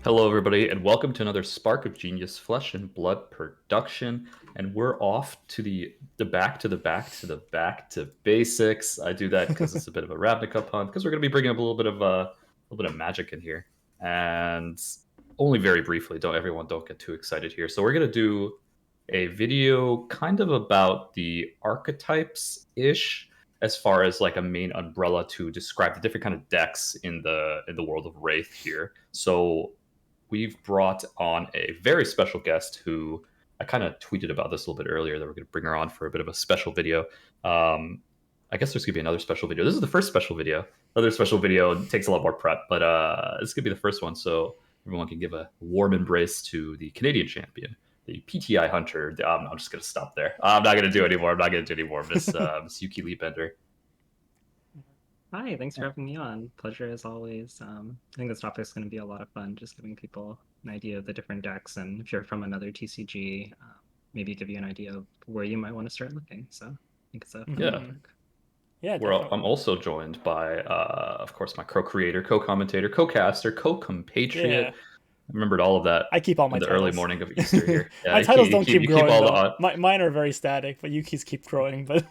Hello, everybody, and welcome to another Spark of Genius Flesh and Blood production. And we're off to the back to the back to the back to basics. I do that because it's a bit of a Ravnica pun because we're going to be bringing up a little bit of magic in here, and only very briefly. Don't get too excited here. So we're going to do a video kind of about the archetypes ish, as far as like a main umbrella to describe the different kind of decks in the world of Wraith here. So we've brought on a very special guest who I kind of tweeted about this a little bit earlier that we're going to bring her on for a bit of a special video. I guess there's going to be another special video. This is the first special video. Another special video takes a lot more prep, but this could be the first one. So everyone can give a warm embrace to the Canadian champion, the PTI Hunter. I'm just going to stop there. I'm not going to do anymore. I'm not going to do anymore. Miss Yuki Lee Bender. Hi, thanks for having me on. Pleasure as always. I think this topic is going to be a lot of fun, just giving people an idea of the different decks, and if you're from another TCG, maybe give you an idea of where you might want to start looking. So I think it's a fun Yeah. topic. Yeah, I'm also joined by, of course, my co-creator, co-commentator, co-caster, co-compatriot. yeah. I remembered all of that I keep all my in the titles. early morning of Easter here. Yeah, My titles don't keep growing. all Though. Mine are very static, but Yuki's keep growing. But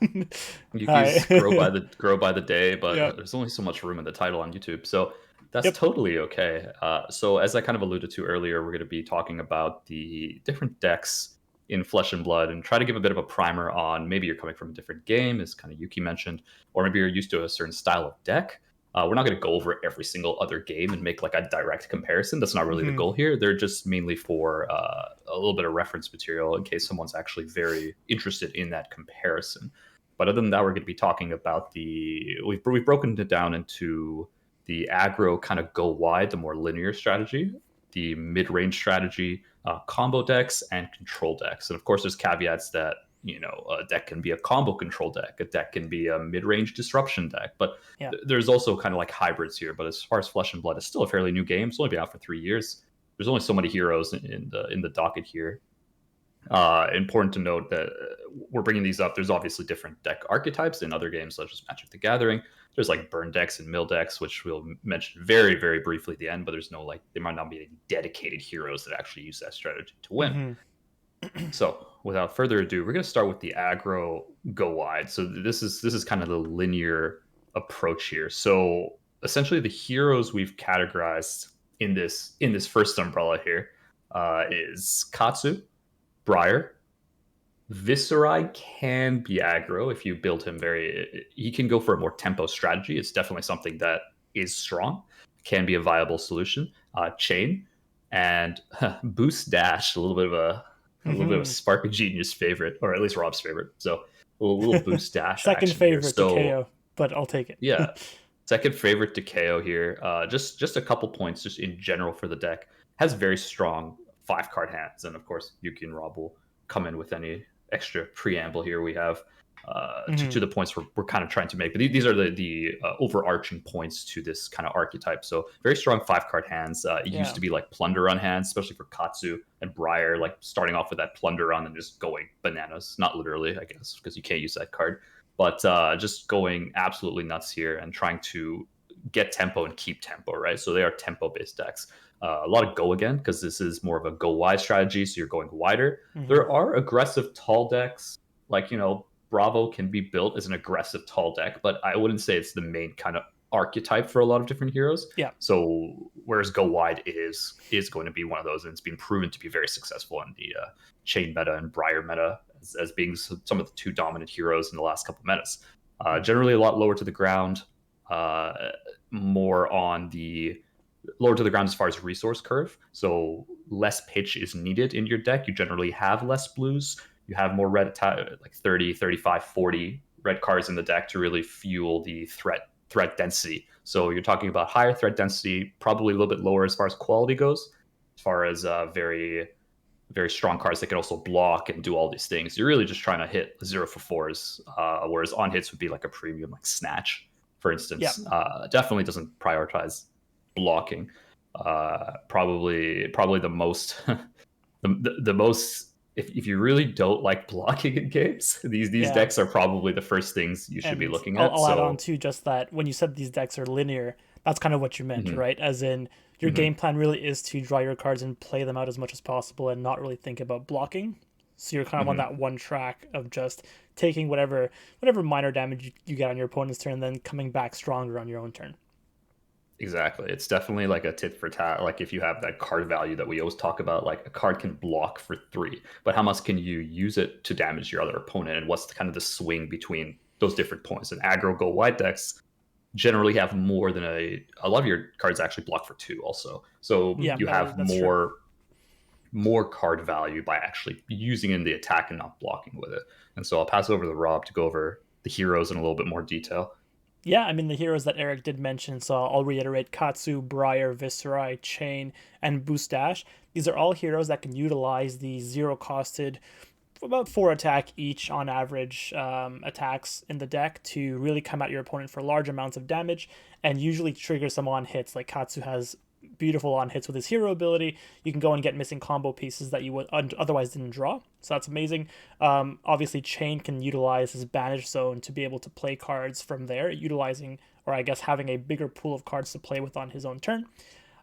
Yuki's grow by the day, but Yep. there's only so much room in the title on YouTube, so that's Yep. totally okay. So as I kind of alluded to earlier, we're going to be talking about the different decks in Flesh and Blood and try to give a bit of a primer on maybe you're coming from a different game, as kind of Yuki mentioned, or maybe you're used to a certain style of deck. We're not going to go over every single other game and make like a direct comparison. That's not really the goal here. They're just mainly for a little bit of reference material in case someone's actually very interested in that comparison. But other than that, we're going to be talking about we've broken it down into the aggro kind of go wide, the more linear strategy, the mid-range strategy, combo decks, and control decks. And of course, there's caveats that a deck can be a combo control deck, a deck can be a mid-range disruption deck, but Yeah. there's also kind of like hybrids here. But as far as Flesh and Blood, it's still a fairly new game. It's only been out for 3 years. There's only so many heroes in the docket here. Important to note that we're bringing these up. There's obviously different deck archetypes in other games, such as Magic the Gathering. There's like burn decks and mill decks, which we'll mention very, very briefly at the end, but there's no like, there might not be any dedicated heroes that actually use that strategy to win. So without further ado, we're going to start with the aggro go wide. So this is kind of the linear approach here. So essentially the heroes we've categorized in this first umbrella here is Katsu, Briar. Viserai can be aggro if you build him he can go for a more tempo strategy. It's definitely something that is strong, can be a viable solution. Chain and Boost Dash, a little bit of a Spark of Genius favorite, or at least Rob's favorite. So a little Boost Dash. Second favorite here. to KO, but I'll take it. Yeah, second favorite to KO here. Just a couple points, just in general for the deck. Has very strong 5-card hands, and of course Yuki and Rob will come in with any extra preamble here we have to the points we're kind of trying to make. But these are the overarching points to this kind of archetype. So very strong 5-card hands. It used to be like Plunder Run hands, especially for Katsu and Briar, like starting off with that Plunder Run and just going bananas. Not literally, I guess, because you can't use that card. But just going absolutely nuts here and trying to get tempo and keep tempo, right? So they are tempo-based decks. A lot of go again, because this is more of a go wide strategy, so you're going wider. There are aggressive tall decks, like, Bravo can be built as an aggressive tall deck, but I wouldn't say it's the main kind of archetype for a lot of different heroes. Yeah. So whereas go wide is going to be one of those, and it's been proven to be very successful in the Chain meta and Briar meta as being some of the two dominant heroes in the last couple metas. Generally a lot lower to the ground, more on the lower to the ground as far as resource curve. So less pitch is needed in your deck. You generally have less blues. You have more red, like 30, 35, 40 red cards in the deck to really fuel the threat density. So you're talking about higher threat density, probably a little bit lower as far as quality goes, as far as very, very strong cards that can also block and do all these things. You're really just trying to hit 0 for 4s, whereas on hits would be like a premium, like Snatch, for instance. Definitely doesn't prioritize blocking. Probably the most the most, if you really don't like blocking in games, these decks are probably the first things you should be looking at. I'll add on to just that when you said these decks are linear, that's kind of what you meant, right? As in your game plan really is to draw your cards and play them out as much as possible and not really think about blocking. So you're kind of on that one track of just taking whatever minor damage you get on your opponent's turn and then coming back stronger on your own turn. Exactly. It's definitely like a tit for tat. Like if you have that card value that we always talk about, like a card can block for 3, but how much can you use it to damage your other opponent? And what's kind of the swing between those different points? And aggro go wide decks generally have more than a lot of your cards actually block for 2 also. So you have more card value by actually using in the attack and not blocking with it. And so I'll pass over to Rob to go over the heroes in a little bit more detail. Yeah, I mean, the heroes that Eric did mention, so I'll reiterate: Katsu, Briar, Viserai, Chain, and Boostash. These are all heroes that can utilize the zero-costed, about 4 attack each on average attacks in the deck to really come at your opponent for large amounts of damage and usually trigger some on hits. Like Katsu has beautiful on hits with his hero ability. You can go and get missing combo pieces that you would otherwise didn't draw, so that's amazing. Obviously Chain can utilize his banish zone to be able to play cards from there, utilizing, or I guess having a bigger pool of cards to play with on his own turn.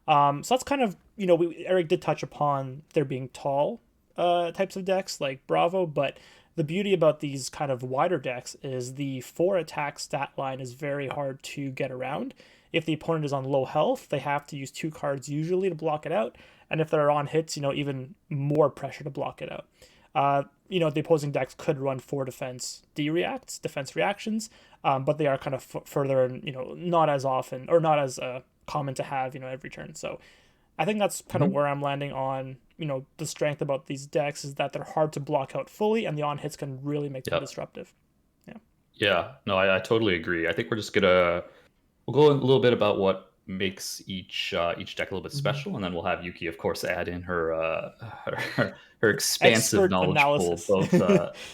So that's kind of, Eric did touch upon there being tall types of decks like Bravo, but the beauty about these kind of wider decks is the 4 attack stat line is very hard to get around. If the opponent is on low health, they have to use 2 cards usually to block it out. And if they're on hits, even more pressure to block it out. The opposing decks could run 4 defense reactions, but they are kind of further and, not as often or not as common to have, every turn. So I think that's kind of where I'm landing on, the strength about these decks is that they're hard to block out fully and the on hits can really make them disruptive. Yeah, no, I totally agree. I think we're just gonna we'll go a little bit about what makes each deck a little bit special, and then we'll have Yuki, of course, add in her expansive Expert knowledge analysis. pool, both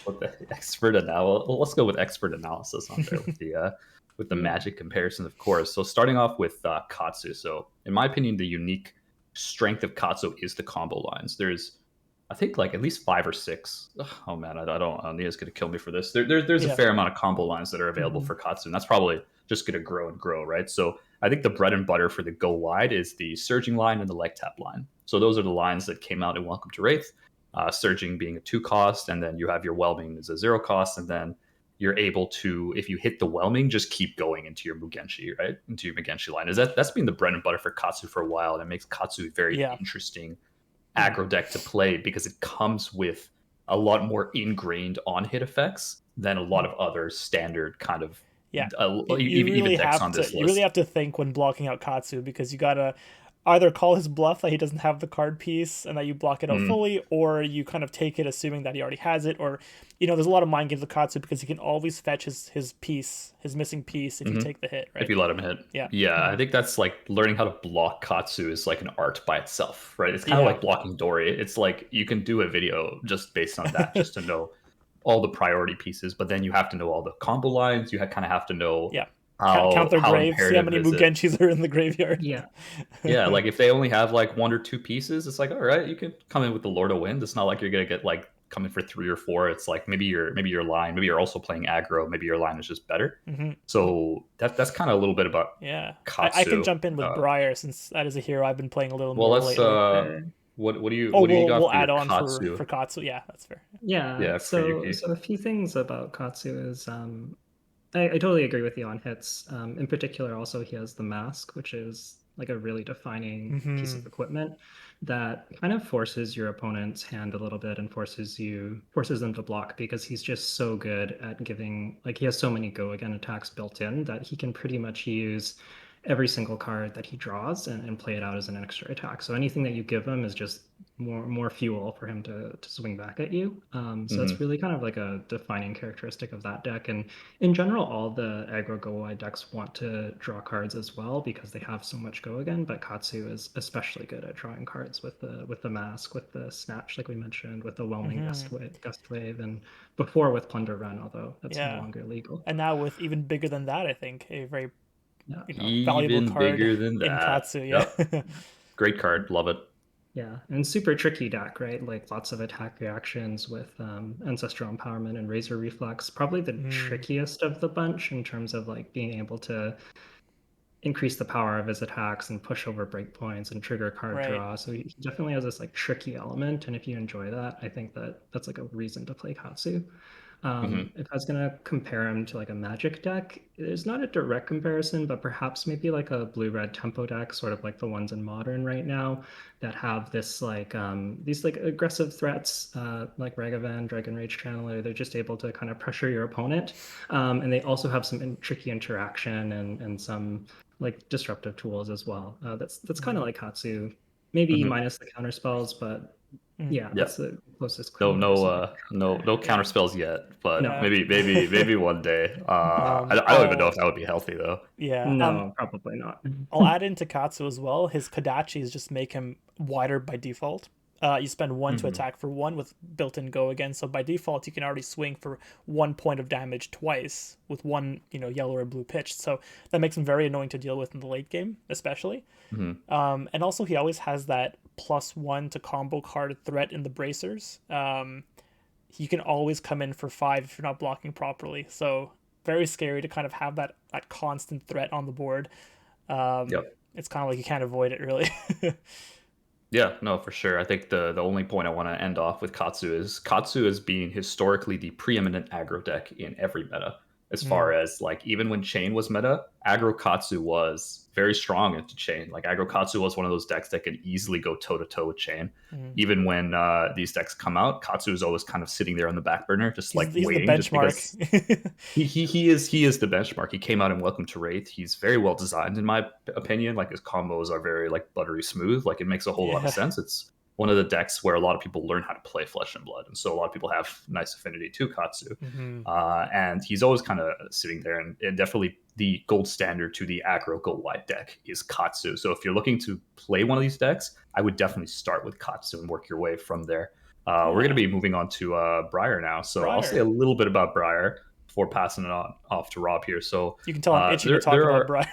with the expert analysis. Well, let's go with expert analysis on there with the magic comparison, of course. So starting off with Katsu. So in my opinion, the unique strength of Katsu is the combo lines. There's I think like at least 5 or 6. Oh man, I don't. Nia's gonna kill me for this. There's a fair amount of combo lines that are available for Katsu, and that's probably just gonna grow and grow, right? So I think the bread and butter for the go wide is the surging line and the leg tap line. So those are the lines that came out in Welcome to Wraith. Surging being a 2 cost, and then you have your whelming as a 0 cost, and then you're able to, if you hit the whelming, just keep going into your Mugenshi, right? Into your Mugenshi line. That's been the bread and butter for Katsu for a while, and it makes Katsu very interesting aggro deck to play because it comes with a lot more ingrained on hit effects than a lot of other standard kind of even decks on this list. You really have to think when blocking out Katsu because you gotta either call his bluff that he doesn't have the card piece and that you block it out fully, or you kind of take it assuming that he already has it, or there's a lot of mind games with Katsu because he can always fetch his missing piece if you take the hit, right? If you let him hit. I think that's like learning how to block Katsu is like an art by itself, right? It's kind of like blocking Dory. It's like you can do a video just based on that, just to know all the priority pieces, but then you have to know all the combo lines. You kind of have to know count their graves, see how many Mugenshis are in the graveyard. Like if they only have like 1 or 2 pieces, it's like, all right, you can come in with the Lord of Wind. It's not like you're gonna get like coming for 3 or 4. It's like maybe your line, maybe you're also playing aggro, maybe your line is just better. So that's kind of a little bit about Katsu. I can jump in with Briar since that is a hero I've been playing a little more lately. What do you got we'll for add on Katsu? for Katsu. Yeah, that's fair. So a few things about Katsu is I totally agree with you on hits. In particular, also he has the mask, which is like a really defining piece of equipment that kind of forces your opponent's hand a little bit and forces them to block because he's just so good at giving, like he has so many go again attacks built in that he can pretty much use every single card that he draws and play it out as an extra attack. So anything that you give him is just more fuel for him to swing back at you. So that's really kind of like a defining characteristic of that deck. And in general, all the aggro go wide decks want to draw cards as well because they have so much go again. But Katsu is especially good at drawing cards with the mask, with the snatch, like we mentioned, with the whelming gust wave, and before with plunder run, although that's no longer legal. And now with even bigger than that, I think a very even valuable card bigger than that. In Katsu, Great card, love it. Yeah, and super tricky deck, right? Like lots of attack reactions with Ancestral Empowerment and Razor Reflex. Probably the trickiest of the bunch in terms of like being able to increase the power of his attacks and push over breakpoints and trigger card Right. draw. So he definitely has this like tricky element, and if you enjoy that, I think that's like a reason to play Katsu. If I was gonna compare him to like a Magic deck, there's not a direct comparison, but perhaps maybe like a blue-red tempo deck, sort of like the ones in Modern right now, that have this like these like aggressive threats, like Ragavan, Dragon Rage Channeler. They're just able to kind of pressure your opponent, and they also have some tricky interaction and some like disruptive tools as well. That's kind of like Katsu, maybe minus the counter spells, but yeah, that's the closest comparison I can draw No there. counter spells yet, but No. maybe one day. I don't even know if that would be healthy though. Yeah. No, probably not. I'll add into Katsu as well. His Kodachis just make him wider by default. You spend 1 to attack for 1 with built-in go again. So by default, you can already swing for 1 point of damage twice with 1, yellow or blue pitch. So that makes him very annoying to deal with in the late game, especially. And also, he always has that +1 to combo card threat in the bracers. He can always come in for 5 if you're not blocking properly. So very scary to kind of have that constant threat on the board. It's kind of like you can't avoid it, really. Yeah, no, for sure. I think the only point I want to end off with Katsu is being historically the preeminent aggro deck in every meta. As far as like even when Chain was meta, aggro Katsu was very strong into Chain. Like aggro Katsu was one of those decks that could easily go toe to toe with Chain. Even when these decks come out, Katsu is always kind of sitting there on the back burner, just like He's waiting. the benchmark. Just because he is the benchmark. He came out in Welcome to Wraith. He's very well designed in my opinion. Like his combos are very like buttery smooth. Like it makes a whole lot of sense. It's one of the decks where a lot of people learn how to play Flesh and Blood, and so a lot of people have nice affinity to Katsu. And he's always kind of sitting there, and definitely the gold standard to the aggro go wide deck is Katsu. So if you're looking to play one of these decks, I would definitely start with Katsu and work your way from there. We're going to be moving on to Briar now, so I'll say a little bit about Briar before passing it off to Rob here. So you can tell I'm itching to talk about Briar.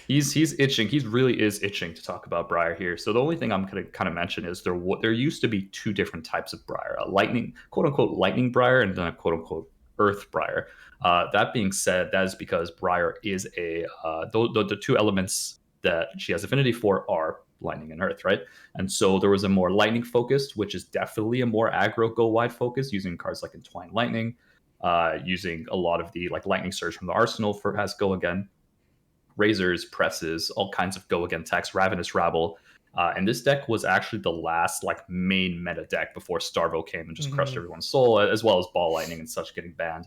he's itching. He really is itching to talk about Briar here. So the only thing I'm going to kind of mention is there used to be 2 different types of Briar: a lightning, quote unquote, lightning Briar, and then a quote unquote earth Briar. That being said, that is because Briar is the 2 elements that she has affinity for are lightning and earth, right? And so there was a more lightning focused, which is definitely a more aggro go wide focus, using cards like Entwined Lightning. Using a lot of the like lightning surge from the arsenal has go again, razors, presses, all kinds of go again techs, ravenous rabble, and this deck was actually the last like main meta deck before Starvo came and just crushed everyone's soul, as well as ball lightning and such getting banned.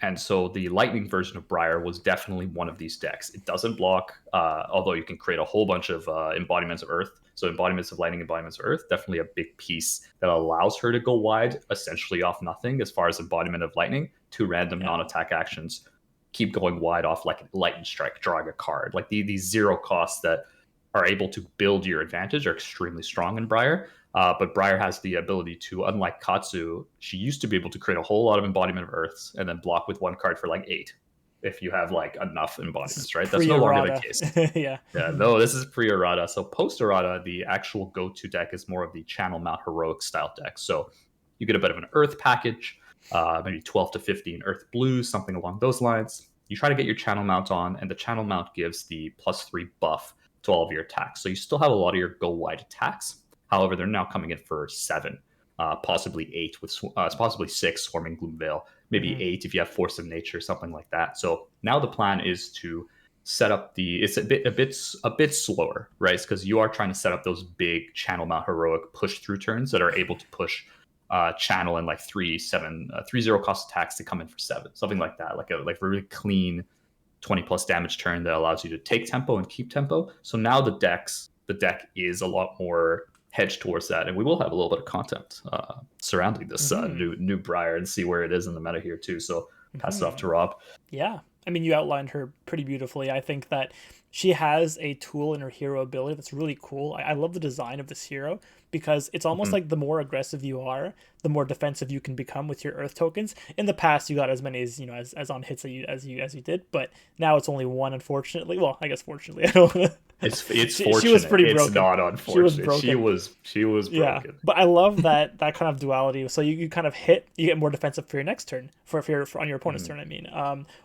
And so the lightning version of Briar was definitely one of these decks. It doesn't block, although you can create a whole bunch of embodiments of earth. So embodiments of lightning, embodiments of earth, definitely a big piece that allows her to go wide, essentially off nothing as far as embodiment of lightning, 2 random non-attack actions, keep going wide off like lightning strike, drawing a card. Like these 0 costs that are able to build your advantage are extremely strong in Briar. But Briar has the ability to, unlike Katsu, she used to be able to create a whole lot of embodiment of Earths and then block with 1 card for like 8 if you have like enough embodiments, right? That's no longer the case. No, this is pre-errata. So post-errata, the actual go-to deck is more of the Channel Mount Heroic style deck. So you get a bit of an Earth package, maybe 12 to 15 Earth blues, something along those lines. You try to get your Channel Mount on, and the Channel Mount gives the +3 buff to all of your attacks. So you still have a lot of your go-wide attacks. However, they're now coming in for 7, possibly 8 with possibly 6 Swarming Gloomveil, maybe 8 if you have Force of Nature, something like that. So now the plan is to set up it's a bit slower, right? Because you are trying to set up those big Channel Mount Heroic push through turns that are able to push Channel and like 3/0 cost attacks to come in for 7, something like that, like a really clean 20+ damage turn that allows you to take tempo and keep tempo. So now the deck is a lot more hedged towards that, and we will have a little bit of content surrounding this new Briar and see where it is in the meta here too. So pass it off to Rob. Yeah, I mean, you outlined her pretty beautifully. I think that she has a tool in her hero ability that's really cool. I love the design of this hero because it's almost like the more aggressive you are, the more defensive you can become with your earth tokens. In the past, you got as many as on hits as you did, but now it's only 1, unfortunately. Well, I guess fortunately, I don't. It's fortunate. She was pretty broken. It's not unfortunate. She was broken. Yeah, but I love that kind of duality. So you kind of hit, you get more defensive for your next turn, for on your opponent's turn. I mean,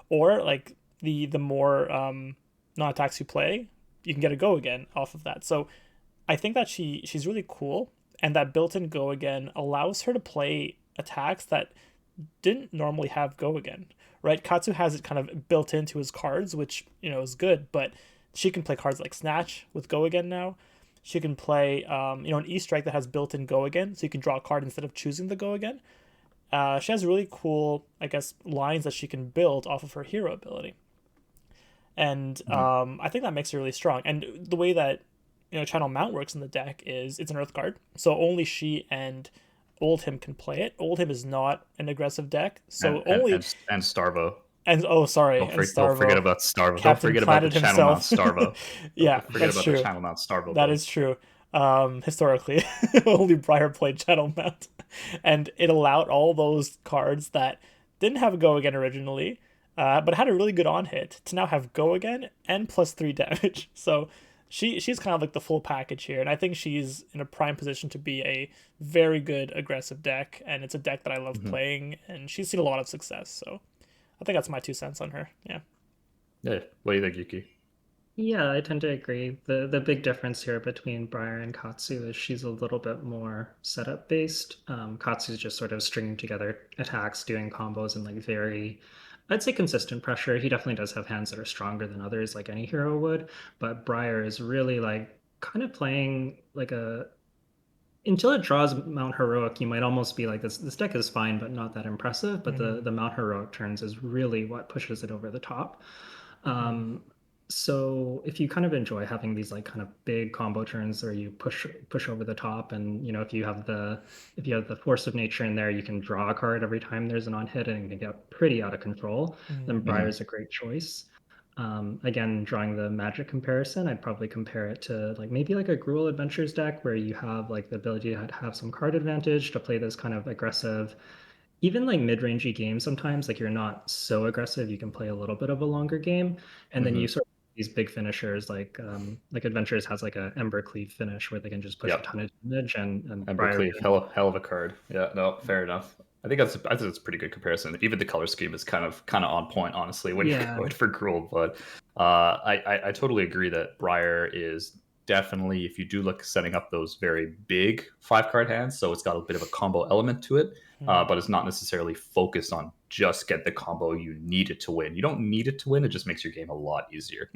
or like the more non-attacks you play, you can get a go again off of that. So I think that she's really cool, and that built-in go again allows her to play attacks that didn't normally have go again, right? Katsu has it kind of built into his cards, which, you know, is good, but she can play cards like Snatch with go again now. She can play, an E-Strike that has built-in go again, so you can draw a card instead of choosing the go again. She has really cool, I guess, lines that she can build off of her hero ability. And I think that makes her really strong. And the way that, Channel Mount works in the deck is it's an Earth card, so only she and Oldhim can play it. Oldhim is not an aggressive deck, so and Starvo. And sorry, Don't Starvo. forget about Starvo. Captain Don't forget Planet about the Channel Mount himself. Starvo. Yeah, forget that's about true. the Channel Mount Starvo. That is true. Historically, only Briar played Channel Mount, and it allowed all those cards that didn't have go again originally, but had a really good on hit to now have go again and +3 damage. So she's kind of like the full package here, and I think she's in a prime position to be a very good aggressive deck, and it's a deck that I love playing, and she's seen a lot of success. So I think that's my 2 cents on her. Yeah. Yeah. What do you think, Yuki? Yeah, I tend to agree. The big difference here between Briar and Katsu is she's a little bit more setup based. Katsu's just sort of stringing together attacks, doing combos, and like very, I'd say, consistent pressure. He definitely does have hands that are stronger than others, like any hero would. But Briar is really like kind of playing like until it draws Mount Heroic, you might almost be like this deck is fine but not that impressive. But the Mount Heroic turns is really what pushes it over the top. So if you kind of enjoy having these like kind of big combo turns where you push over the top, and if you have the Force of Nature in there, you can draw a card every time there's an on hit, and it can get pretty out of control. Then Briar is a great choice. Again, drawing the Magic comparison, I'd probably compare it to like maybe like a Gruul Adventures deck where you have like the ability to have some card advantage to play this kind of aggressive, even like mid-rangey games. Sometimes like you're not so aggressive, you can play a little bit of a longer game, and then you sort of these big finishers like Adventures has like a Embercleave finish where they can just push a ton of damage, and Embercleave, hell of a card. Yeah, no, fair enough. I think that's a pretty good comparison. Even the color scheme is kind of on point, honestly, when you're going for Gruul. But I totally agree that Briar is definitely, if you do look setting up those very big 5-card hands, so it's got a bit of a combo element to it, but it's not necessarily focused on just get the combo you need it to win. You don't need it to win, it just makes your game a lot easier.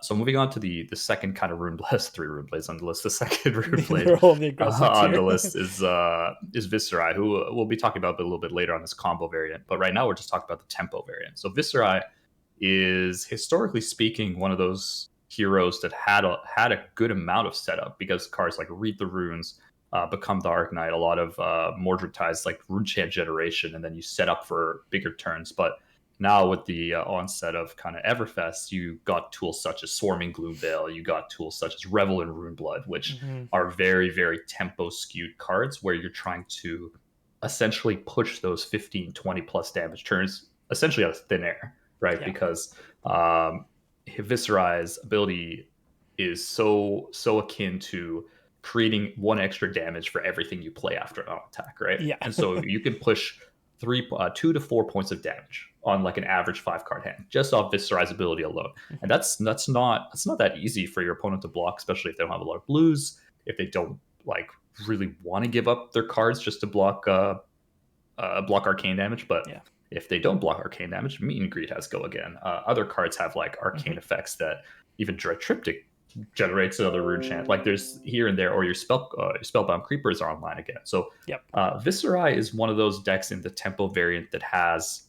So moving on to the second kind of rune blast, 3 rune blades on the list. The second rune blade on the list is Viserai, who we'll be talking about a little bit later on this combo variant, but right now we're just talking about the tempo variant. So Viserai is, historically speaking, one of those heroes that had a good amount of setup, because cards like Read the Runes, Become the Arknight, a lot of Mordred Ties, like rune chant generation, and then you set up for bigger turns. But now with the onset of kind of Everfest, you got tools such as Swarming Gloomveil, you got tools such as Revel in Runeblood, which are very, very tempo skewed cards where you're trying to essentially push those 15, 20 plus damage turns essentially out of thin air, right? Because Viserai's ability is so akin to creating 1 extra damage for everything you play after an attack, right? Yeah. And so you can push 2 to 4 points of damage on like an average 5-card hand just off Viserai's ability alone. And that's not that easy for your opponent to block, especially if they don't have a lot of blues, if they don't like really want to give up their cards just to block arcane damage. But if they don't block arcane damage, Meet and Greet has go again. Other cards have like arcane effects that even Dread Triptych generates another rune chant. Like there's here and there, or your Spellbound Creepers are online again. So Viserai is one of those decks in the tempo variant that has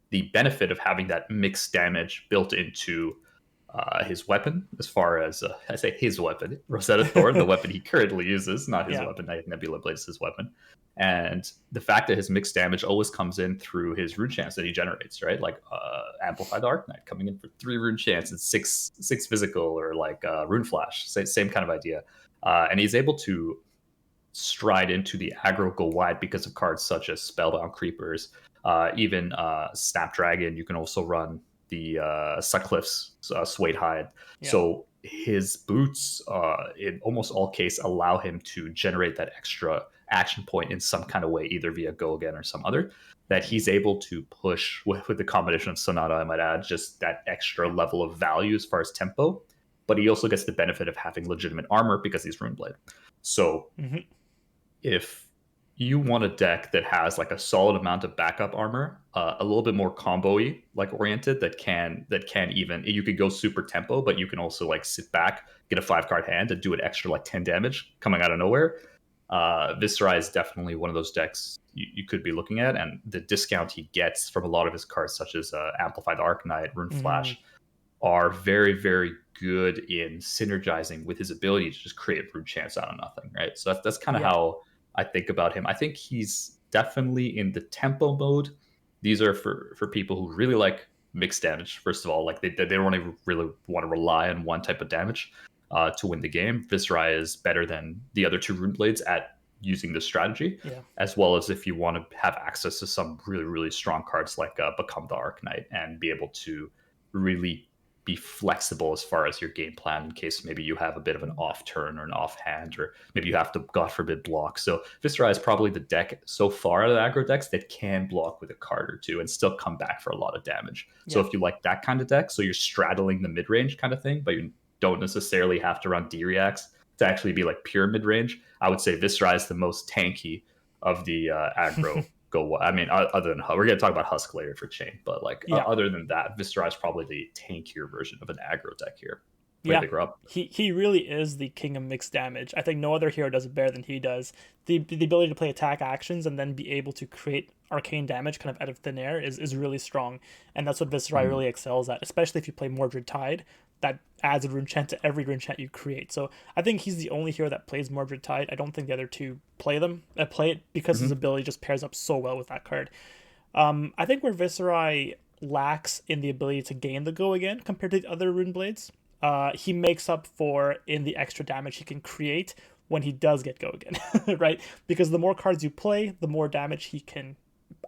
the benefit of having that mixed damage built into his weapon. As far as I say his weapon, Rosetta Thorn, the weapon he currently uses, not his weapon. Nebula Blade is his weapon. And the fact that his mixed damage always comes in through his rune chants that he generates, right? Like Amplify the Arknight coming in for 3 rune chants and 6 physical, or like Rune Flash, same kind of idea. And he's able to stride into the aggro go wide because of cards such as Spellbound Creepers, even Snapdragon. You can also run the Sutcliffe's Suede Hide. So his boots, in almost all cases, allow him to generate that extra action point in some kind of way, either via Go Again or some other, that he's able to push with the combination of Sonata, I might add, just that extra level of value as far as tempo. But he also gets the benefit of having legitimate armor because he's Runeblade. So if you want a deck that has like a solid amount of backup armor, a little bit more combo-y like oriented, that can even, you could go super tempo, but you can also like sit back, get a 5-card hand and do an extra like 10 damage coming out of nowhere. Viserai is definitely one of those decks you could be looking at, and the discount he gets from a lot of his cards, such as Amplified Arcanite, Rune Flash, are very, very good in synergizing with his ability to just create Rune Chance out of nothing, right? So that's kind of how I think about him. I think he's definitely in the tempo mode. These are for people who really like mixed damage. First of all, like they don't even really want to rely on one type of damage to win the game. Viserai is better than the other two Runeblades at using this strategy, as well as if you want to have access to some really, really strong cards like Become the Arcanite and be able to really be flexible as far as your game plan in case maybe you have a bit of an off turn or an off hand, or maybe you have to, God forbid, block. So Viserai is probably the deck so far out of the aggro decks that can block with a card or two and still come back for a lot of damage. So if you like that kind of deck, so you're straddling the mid-range kind of thing, but you don't necessarily have to run D-Reacts to actually be like pure mid-range, I would say Viserai is the most tanky of the aggro I mean, other than we're going to talk about Husk later for Chain, but like other than that, Viserai is probably the tankier version of an aggro deck here. He really is the king of mixed damage. I think no other hero does it better than he does. The ability to play attack actions and then be able to create arcane damage kind of out of thin air is really strong, and that's what Viserai really excels at, especially if you play Mordred Tide. That adds a rune chant to every rune chant you create. So I think he's the only hero that plays Mordred Tide. I don't think the other two play it because his ability just pairs up so well with that card. I think where Viserai lacks in the ability to gain the Go Again compared to the other Runeblades, he makes up for in the extra damage he can create when he does get Go Again, right? Because the more cards you play, the more damage he can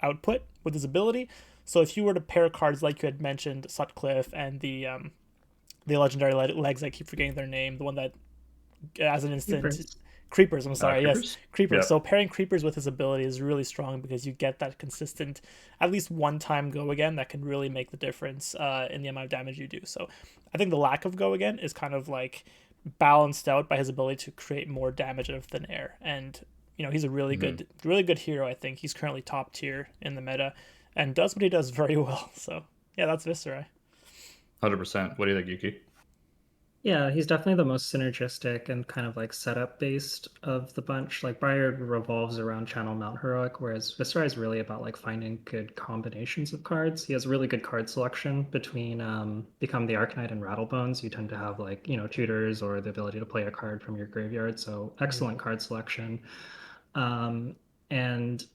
output with his ability. So if you were to pair cards like you had mentioned, Sutcliffe and the legendary legs, I keep forgetting their name, the one that as an instant creepers, I'm sorry, yes, creepers. Yeah. So pairing creepers with his ability is really strong because you get that consistent, at least one time Go Again that can really make the difference in the amount of damage you do. So I think the lack of Go Again is kind of like balanced out by his ability to create more damage out of thin air. And you know, he's a really good hero. I think he's currently top tier in the meta and does what he does very well. So yeah, that's Viserai. 100%. What do you think, Yuki? Yeah, he's definitely the most synergistic and kind of like setup based of the bunch. Like Briar revolves around Channel Mount Heroic, whereas Viserai is really about like finding good combinations of cards. He has really good card selection between Become the Arcanite and Rattlebones. You tend to have like, you know, tutors or the ability to play a card from your graveyard. So excellent card selection. And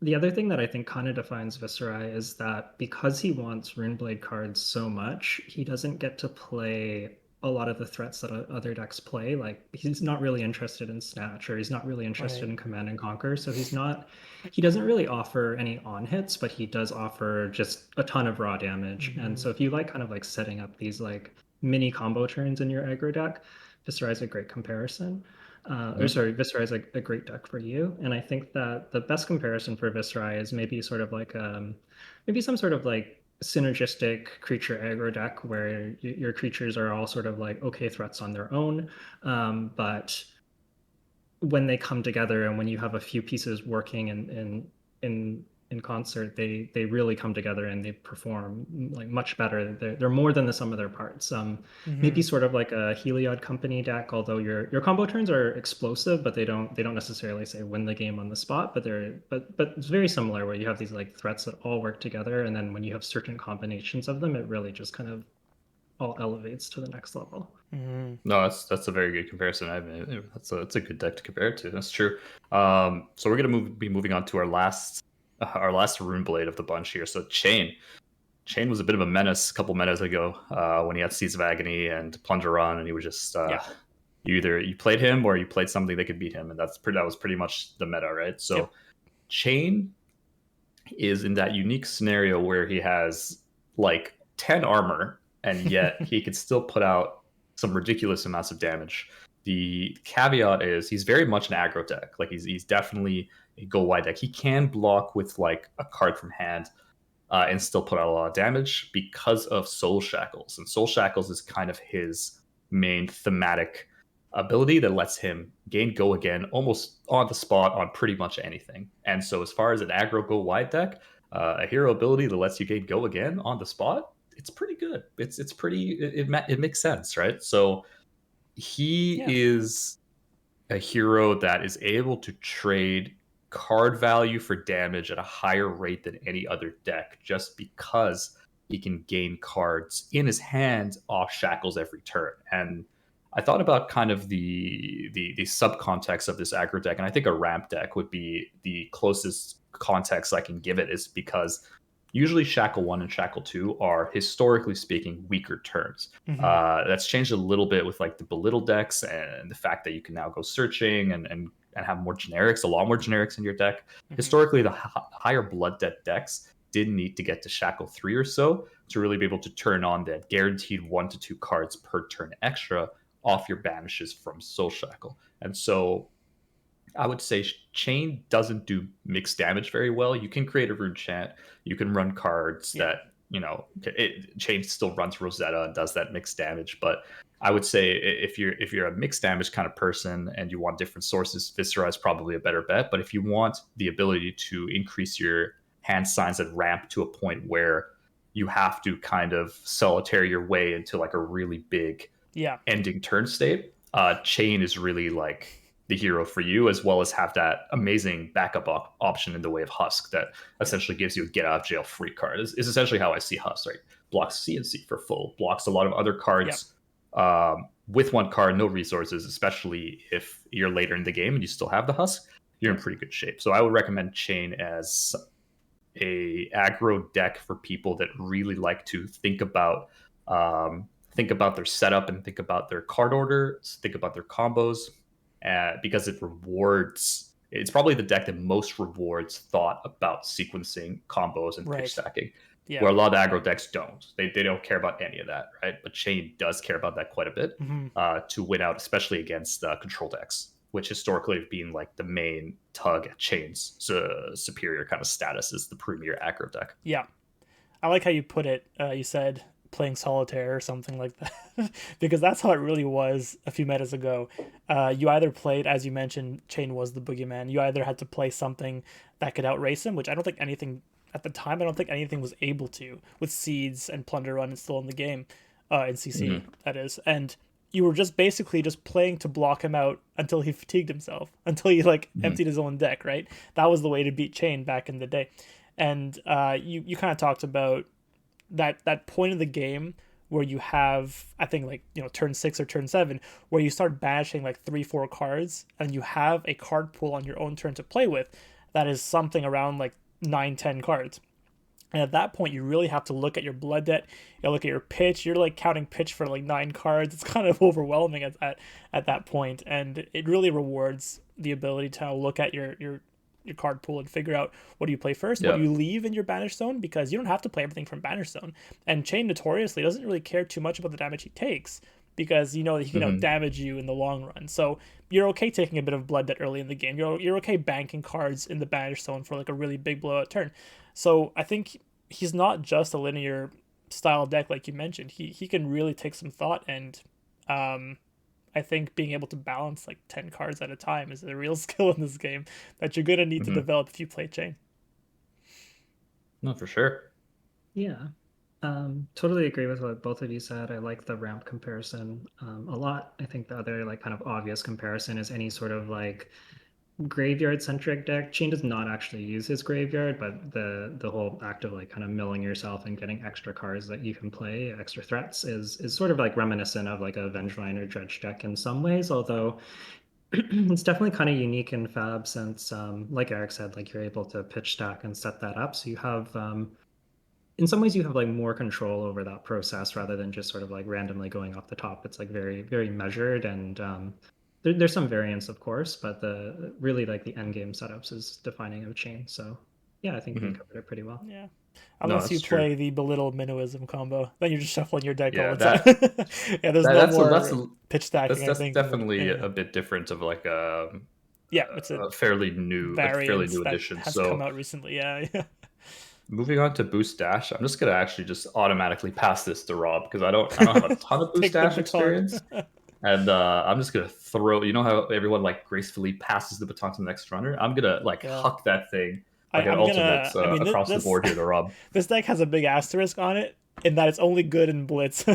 the other thing that I think kind of defines Viserai is that because he wants Runeblade cards so much, he doesn't get to play a lot of the threats that other decks play. Like he's not really interested in Snatch, or he's not really interested in Command and Conquer. So he doesn't really offer any on hits, but he does offer just a ton of raw damage. And so if you like kind of like setting up these like mini combo turns in your aggro deck, Viserai is a great comparison. Viserai is a great deck for you. And I think that the best comparison for Viserai is maybe sort of like maybe some sort of like synergistic creature aggro deck where your creatures are all sort of like okay threats on their own, but when they come together and when you have a few pieces working in concert, they really come together and they perform like much better. They're more than the sum of their parts. Maybe sort of like a Heliod Company deck, although your combo turns are explosive, but they don't necessarily say win the game on the spot. But it's very similar where you have these like threats that all work together, and then when you have certain combinations of them, it really just kind of all elevates to the next level. No, that's a very good comparison. I mean, that's a good deck to compare it to. That's true. So we're gonna be moving on to our last Runeblade of the bunch here. So Chain was a bit of a menace a couple metas ago when he had Seeds of Agony and Plunger Run, and he was just you played him or you played something that could beat him, and that was pretty much the meta, right? So Chain is in that unique scenario where he has like 10 armor, and yet he could still put out some ridiculous amounts of damage. The caveat is he's very much an aggro deck. Like he's definitely a go wide deck. He can block with like a card from hand and still put out a lot of damage because of Soul Shackles. And Soul Shackles is kind of his main thematic ability that lets him gain go again almost on the spot on pretty much anything. And so, as far as an aggro go wide deck, a hero ability that lets you gain go again on the spot, it's pretty good. It's pretty it makes sense, right? So he Yeah. is a hero that is able to trade card value for damage at a higher rate than any other deck just because he can gain cards in his hand off shackles every turn. And I thought about kind of the subcontext of this aggro deck, and I think a ramp deck would be the closest context I can give it, is because usually Shackle 1 and Shackle 2 are, historically speaking, weaker turns. That's changed a little bit with like the Belittle decks and the fact that you can now go searching and have more generics, a lot more generics in your deck. Historically, the higher blood debt decks did need to get to Shackle 3 or so to really be able to turn on that guaranteed 1 to 2 cards per turn extra off your banishes from Soul Shackle. And so I would say Chain doesn't do mixed damage very well. You can create a rune chant, you can run cards that, Chain still runs Rosetta and does that mixed damage. But I would say if you're a mixed damage kind of person and you want different sources, Viscera is probably a better bet. But if you want the ability to increase your hand signs at ramp to a point where you have to kind of solitaire your way into like a really big ending turn state, Chain is really like the hero for you, as well as have that amazing backup option in the way of Husk that essentially gives you a get out of jail free card. Is essentially how I see Husk, right? Blocks CNC for full, blocks a lot of other cards with one card, no resources, especially if you're later in the game and you still have the Husk, you're in pretty good shape. So I would recommend Chain as a aggro deck for people that really like to think about their setup and think about their card order, think about their combos, because it's probably the deck that most rewards thought about sequencing combos and pitch stacking, where a lot of aggro decks don't. They don't care about any of that, right? But Chain does care about that quite a bit to win out, especially against control decks, which historically have been like the main tug at Chain's superior kind of status as the premier aggro deck. Yeah. I like how you put it. You said playing solitaire or something like that, because that's how it really was a few metas ago. You either played, as you mentioned, Chain was the boogeyman. You either had to play something that could outrace him, which I don't think anything at the time, I don't think anything was able to, with Seeds and Plunder Run still in the game, in CC, that is. And you were just basically just playing to block him out until he fatigued himself, until he emptied his own deck, right? That was the way to beat Chain back in the day. And you kind of talked about that point of the game where you have, I think, turn 6 or turn 7, where you start banishing 3-4 cards and you have a card pool on your own turn to play with that is something around 9-10 cards. And at that point, you really have to look at your blood debt. You look at your pitch. You're counting pitch for 9 cards. It's kind of overwhelming at that point, and it really rewards the ability to look at your card pool and figure out what do you play first, what do you leave in your banish zone, because you don't have to play everything from banish zone. And Chain notoriously doesn't really care too much about the damage he takes, because you know that he can out damage you in the long run. So you're okay taking a bit of blood debt early in the game. You're okay banking cards in the banish zone for a really big blowout turn. So I think he's not just a linear style deck like you mentioned. He can really take some thought, and I think being able to balance 10 cards at a time is a real skill in this game that you're going to need to develop if you play Chain. No, for sure. Yeah. Totally agree with what both of you said. I like the ramp comparison a lot. I think the other kind of obvious comparison is any sort of graveyard centric deck. Chain does not actually use his graveyard, but the whole act of kind of milling yourself and getting extra cards that you can play, extra threats, is sort of reminiscent of a Vengevine or Dredge deck in some ways, although it's definitely kind of unique in FaB since like Eric said, you're able to pitch stack and set that up, so you have in some ways you have more control over that process rather than just sort of randomly going off the top. It's very, very measured, and there's some variance, of course, but the end game setups is defining of Chain. So yeah, I think we covered it pretty well. Yeah. No, Unless you that's true. play the belittle minnoism combo, then you're just shuffling your deck all Yeah, the time. Yeah, there's no more pitch stacking, I that's think. definitely Yeah, a bit different of like yeah, it's a a fairly variant new that addition. has come So out recently. Yeah, yeah. moving on to Boost Dash, I'm just gonna actually just automatically pass this to Rob because I don't have a ton of Boost Take the Dash baton. experience, and I'm just gonna throw. You know how everyone like gracefully passes the baton to the next runner? I'm gonna like Yeah. huck that thing like an I'm ultimate gonna. I mean, across the this board here to Rob. this deck has a big asterisk on it in that it's only good in Blitz.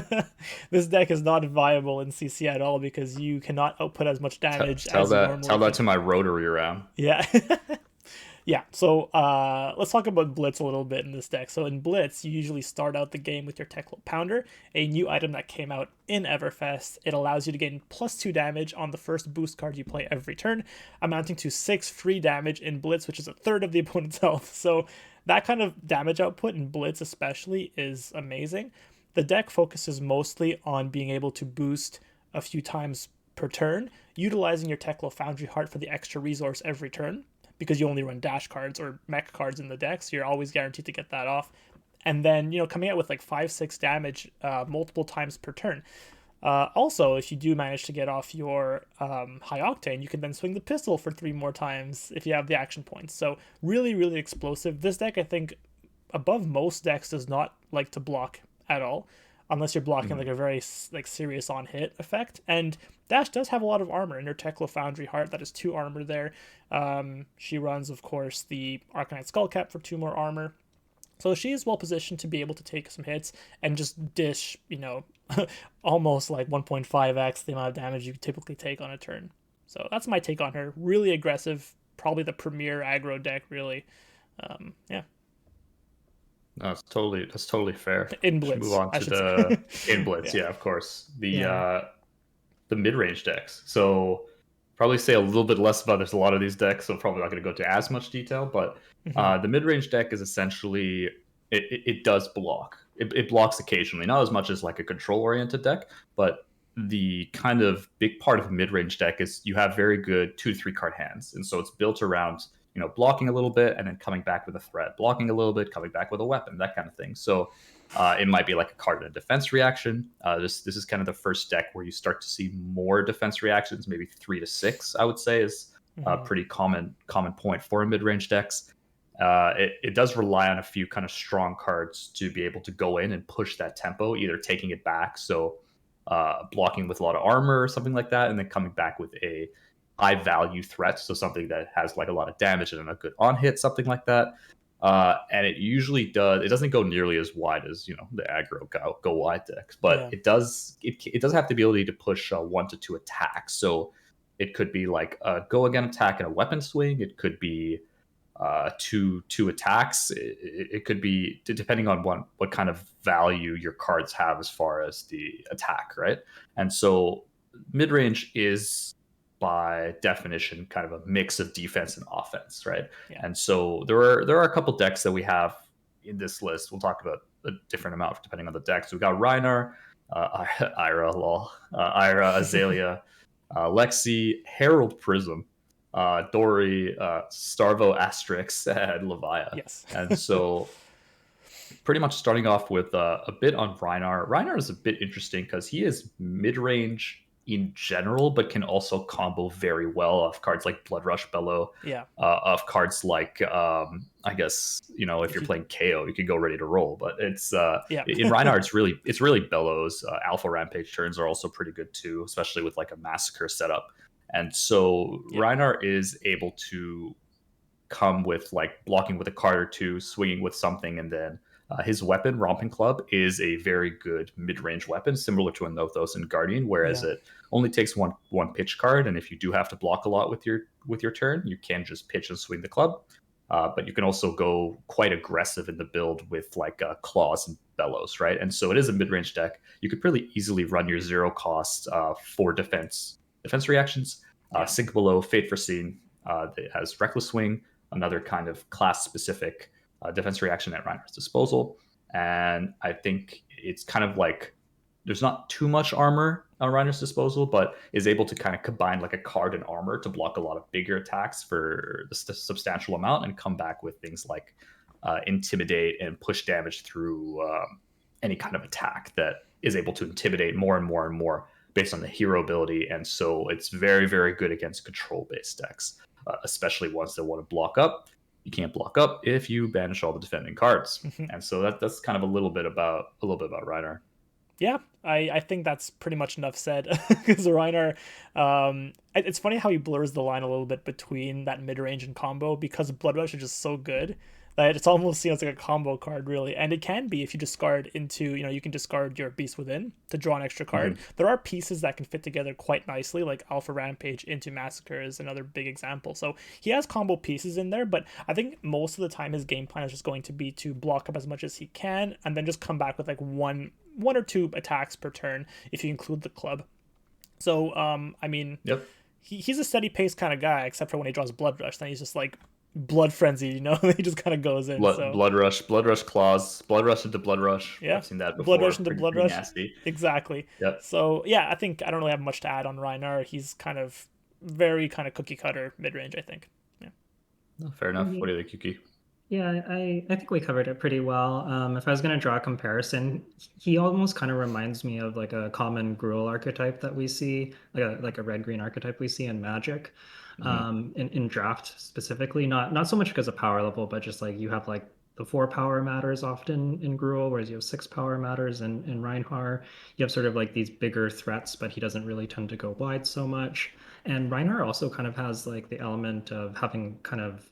This deck is not viable in CC at all because you cannot output as much damage as you normally Tell that can. to my rotary round. Yeah. Yeah, so let's talk about Blitz a little bit in this deck. So in Blitz, you usually start out the game with your Teklo Pounder, a new item that came out in Everfest. It allows you to gain +2 damage on the first boost card you play every turn, amounting to 6 free damage in Blitz, which is a third of the opponent's health. So that kind of damage output in Blitz especially is amazing. The deck focuses mostly on being able to boost a few times per turn, utilizing your Teklo Foundry Heart for the extra resource every turn, because you only run dash cards or mech cards in the deck, so you're always guaranteed to get that off. And then, coming out with like 5-6 damage multiple times per turn. Also, if you do manage to get off your high octane, you can then swing the pistol for 3 more times if you have the action points. So really, really explosive. This deck, I think, above most decks, does not like to block at all, unless you're blocking like a very like serious on hit effect. And Dash does have a lot of armor in her Teklo Foundry Heart. That is 2 armor there. She runs, of course, the Arcanite Skullcap for 2 more armor. So she is well positioned to be able to take some hits and just dish, almost like 1.5x the amount of damage you typically take on a turn. So that's my take on her. Really aggressive, probably the premier aggro deck, really. Yeah. No, that's totally fair. In Should move Blitz, on I to should say. in Blitz, Yeah. yeah, of course. Yeah. The mid-range decks. So probably say a little bit less about there's a lot of these decks, so probably not going to go into as much detail, but the mid-range deck is essentially it does block. It blocks occasionally, not as much as like a control-oriented deck, but the kind of big part of a mid-range deck is you have very good 2 to 3 card hands, and so it's built around blocking a little bit and then coming back with a threat, blocking a little bit, coming back with a weapon, that kind of thing. So it might be like a card in a defense reaction. This is kind of the first deck where you start to see more defense reactions, maybe 3 to 6, I would say, is a pretty common point for mid-range decks. It does rely on a few kind of strong cards to be able to go in and push that tempo, either taking it back, so blocking with a lot of armor or something like that, and then coming back with a high value threat, so something that has like a lot of damage and a good on hit, something like that. And it usually doesn't go nearly as wide as the aggro go wide decks, but it does have the ability to push 1 to 2 attacks. So it could be like a go again attack and a weapon swing. It could be two attacks. It could be, depending on what kind of value your cards have as far as the attack, right? And so mid range is by definition kind of a mix of defense and offense, right? Yeah. And so there are a couple decks that we have in this list. We'll talk about a different amount depending on the decks. We've got Rhinar, Ira, Azalea, Lexi, Herald Prism, Dory, Starvo Asterix, and Levia. Yes. And so pretty much starting off with a bit on Rhinar. Rhinar is a bit interesting because he is mid-range in general, but can also combo very well off cards like Blood Rush Bellow. Yeah. Of cards like I guess if you're playing KO, you can go ready to roll. But it's in Rhinar, it's really Bellows. Alpha Rampage turns are also pretty good too, especially with like a Massacre setup. And so Rhinar is able to come with like blocking with a card or 2, swinging with something, and then his weapon, Romping Club, is a very good mid-range weapon, similar to a Nothos and Guardian, whereas it only takes one pitch card, and if you do have to block a lot with your turn, you can just pitch and swing the club. But you can also go quite aggressive in the build with like Claws and Bellows, right? And so it is a mid-range deck. You could pretty easily run your 0 cost for defense reactions. Sink Below, Fate Foreseen, it has Reckless Swing, another kind of class-specific defense reaction at Rhinar's disposal. And I think it's kind of like there's not too much armor on Rhinar's disposal, but is able to kind of combine like a card and armor to block a lot of bigger attacks for the substantial amount and come back with things like intimidate and push damage through any kind of attack that is able to intimidate more and more and more based on the hero ability. And so it's very, very good against control-based decks, especially ones that want to block up. You can't block up if you banish all the defending cards. And so that's kind of a little bit about Reinhardt. Yeah, I think that's pretty much enough said. Because Reiner, it's funny how he blurs the line a little bit between that mid range and combo, because Blood Rush is just so good that it's almost seen as like a combo card, really. And it can be if you discard into, you can discard your Beast Within to draw an extra card. There are pieces that can fit together quite nicely, like Alpha Rampage into Massacre is another big example. So he has combo pieces in there, but I think most of the time his game plan is just going to be to block up as much as he can and then just come back with like one or two attacks per turn if you include the club. So I mean, he's a steady pace kind of guy, except for when he draws Blood Rush, then he's just like blood frenzy, he just kind of goes in. Blood Rush claws, Blood Rush into Blood Rush. Yeah, I've seen that before. Blood Rush into Blood Rush. Nasty. Exactly. Yep. So yeah, I think I don't really have much to add on Reinhardt. He's kind of very kind of cookie cutter mid range, I think. Yeah. No, fair enough. What do you think, Yuki? Yeah, I think we covered it pretty well. If I was going to draw a comparison, he almost kind of reminds me of like a common Gruul archetype that we see, like a red-green archetype we see in Magic, in draft specifically. Not so much because of power level, but just like you have like the 4 power matters often in Gruul, whereas you have 6 power matters in Reinhardt. You have sort of like these bigger threats, but he doesn't really tend to go wide so much. And Reinhardt also kind of has like the element of having kind of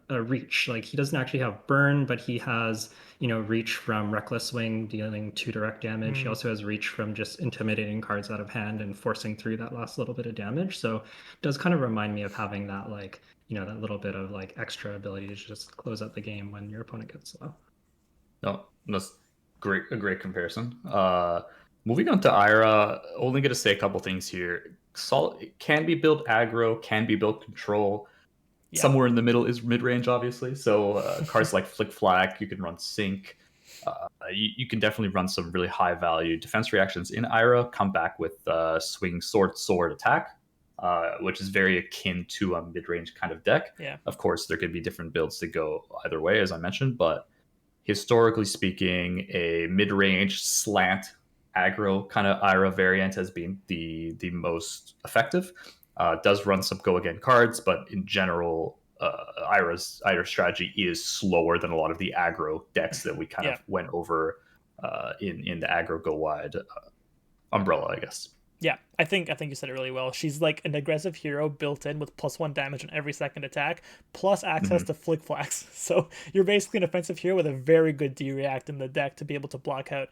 a reach. Like he doesn't actually have burn, but he has reach from Reckless Swing dealing 2 direct damage. He also has reach from just intimidating cards out of hand and forcing through that last little bit of damage. So it does kind of remind me of having that like that little bit of like extra ability to just close out the game when your opponent gets slow. No, that's a great comparison. Moving on to Ira, only going to say a couple things here. Solid can be built aggro, can be built control. Yeah. Somewhere in the middle is mid-range, obviously. So cards like Flick Flack, you can run Sync. You can definitely run some really high-value defense reactions in Ira, come back with Swing Sword attack, which is very akin to a mid-range kind of deck. Yeah. Of course, there could be different builds that go either way, as I mentioned, but historically speaking, a mid-range slant aggro kind of Ira variant has been the most effective. Does run some go again cards, but in general, Ira's strategy is slower than a lot of the aggro decks that we kind of went over in the aggro go wide umbrella, I guess. Yeah, I think you said it really well. She's like an aggressive hero built in with +1 damage on every second attack, plus access to Flick Flacks. So you're basically an offensive hero with a very good D-React in the deck to be able to block out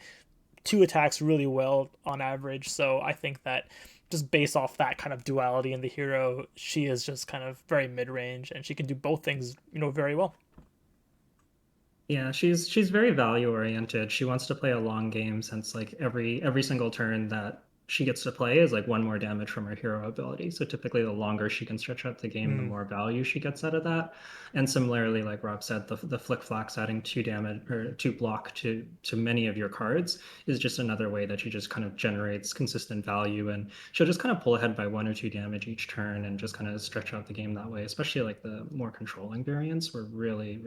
2 attacks really well on average. So I think that just based off that kind of duality in the hero, she is just kind of very mid-range, and she can do both things, very well. Yeah, she's very value oriented. She wants to play a long game, since like every single turn that she gets to play is like 1 more damage from her hero ability. So typically the longer she can stretch out the game, the more value she gets out of that. And similarly, like Rob said, the Flick Flacks adding 2 damage or 2 block to many of your cards is just another way that she just kind of generates consistent value, and she'll just kind of pull ahead by 1 or 2 damage each turn and just kind of stretch out the game that way. Especially like the more controlling variants were really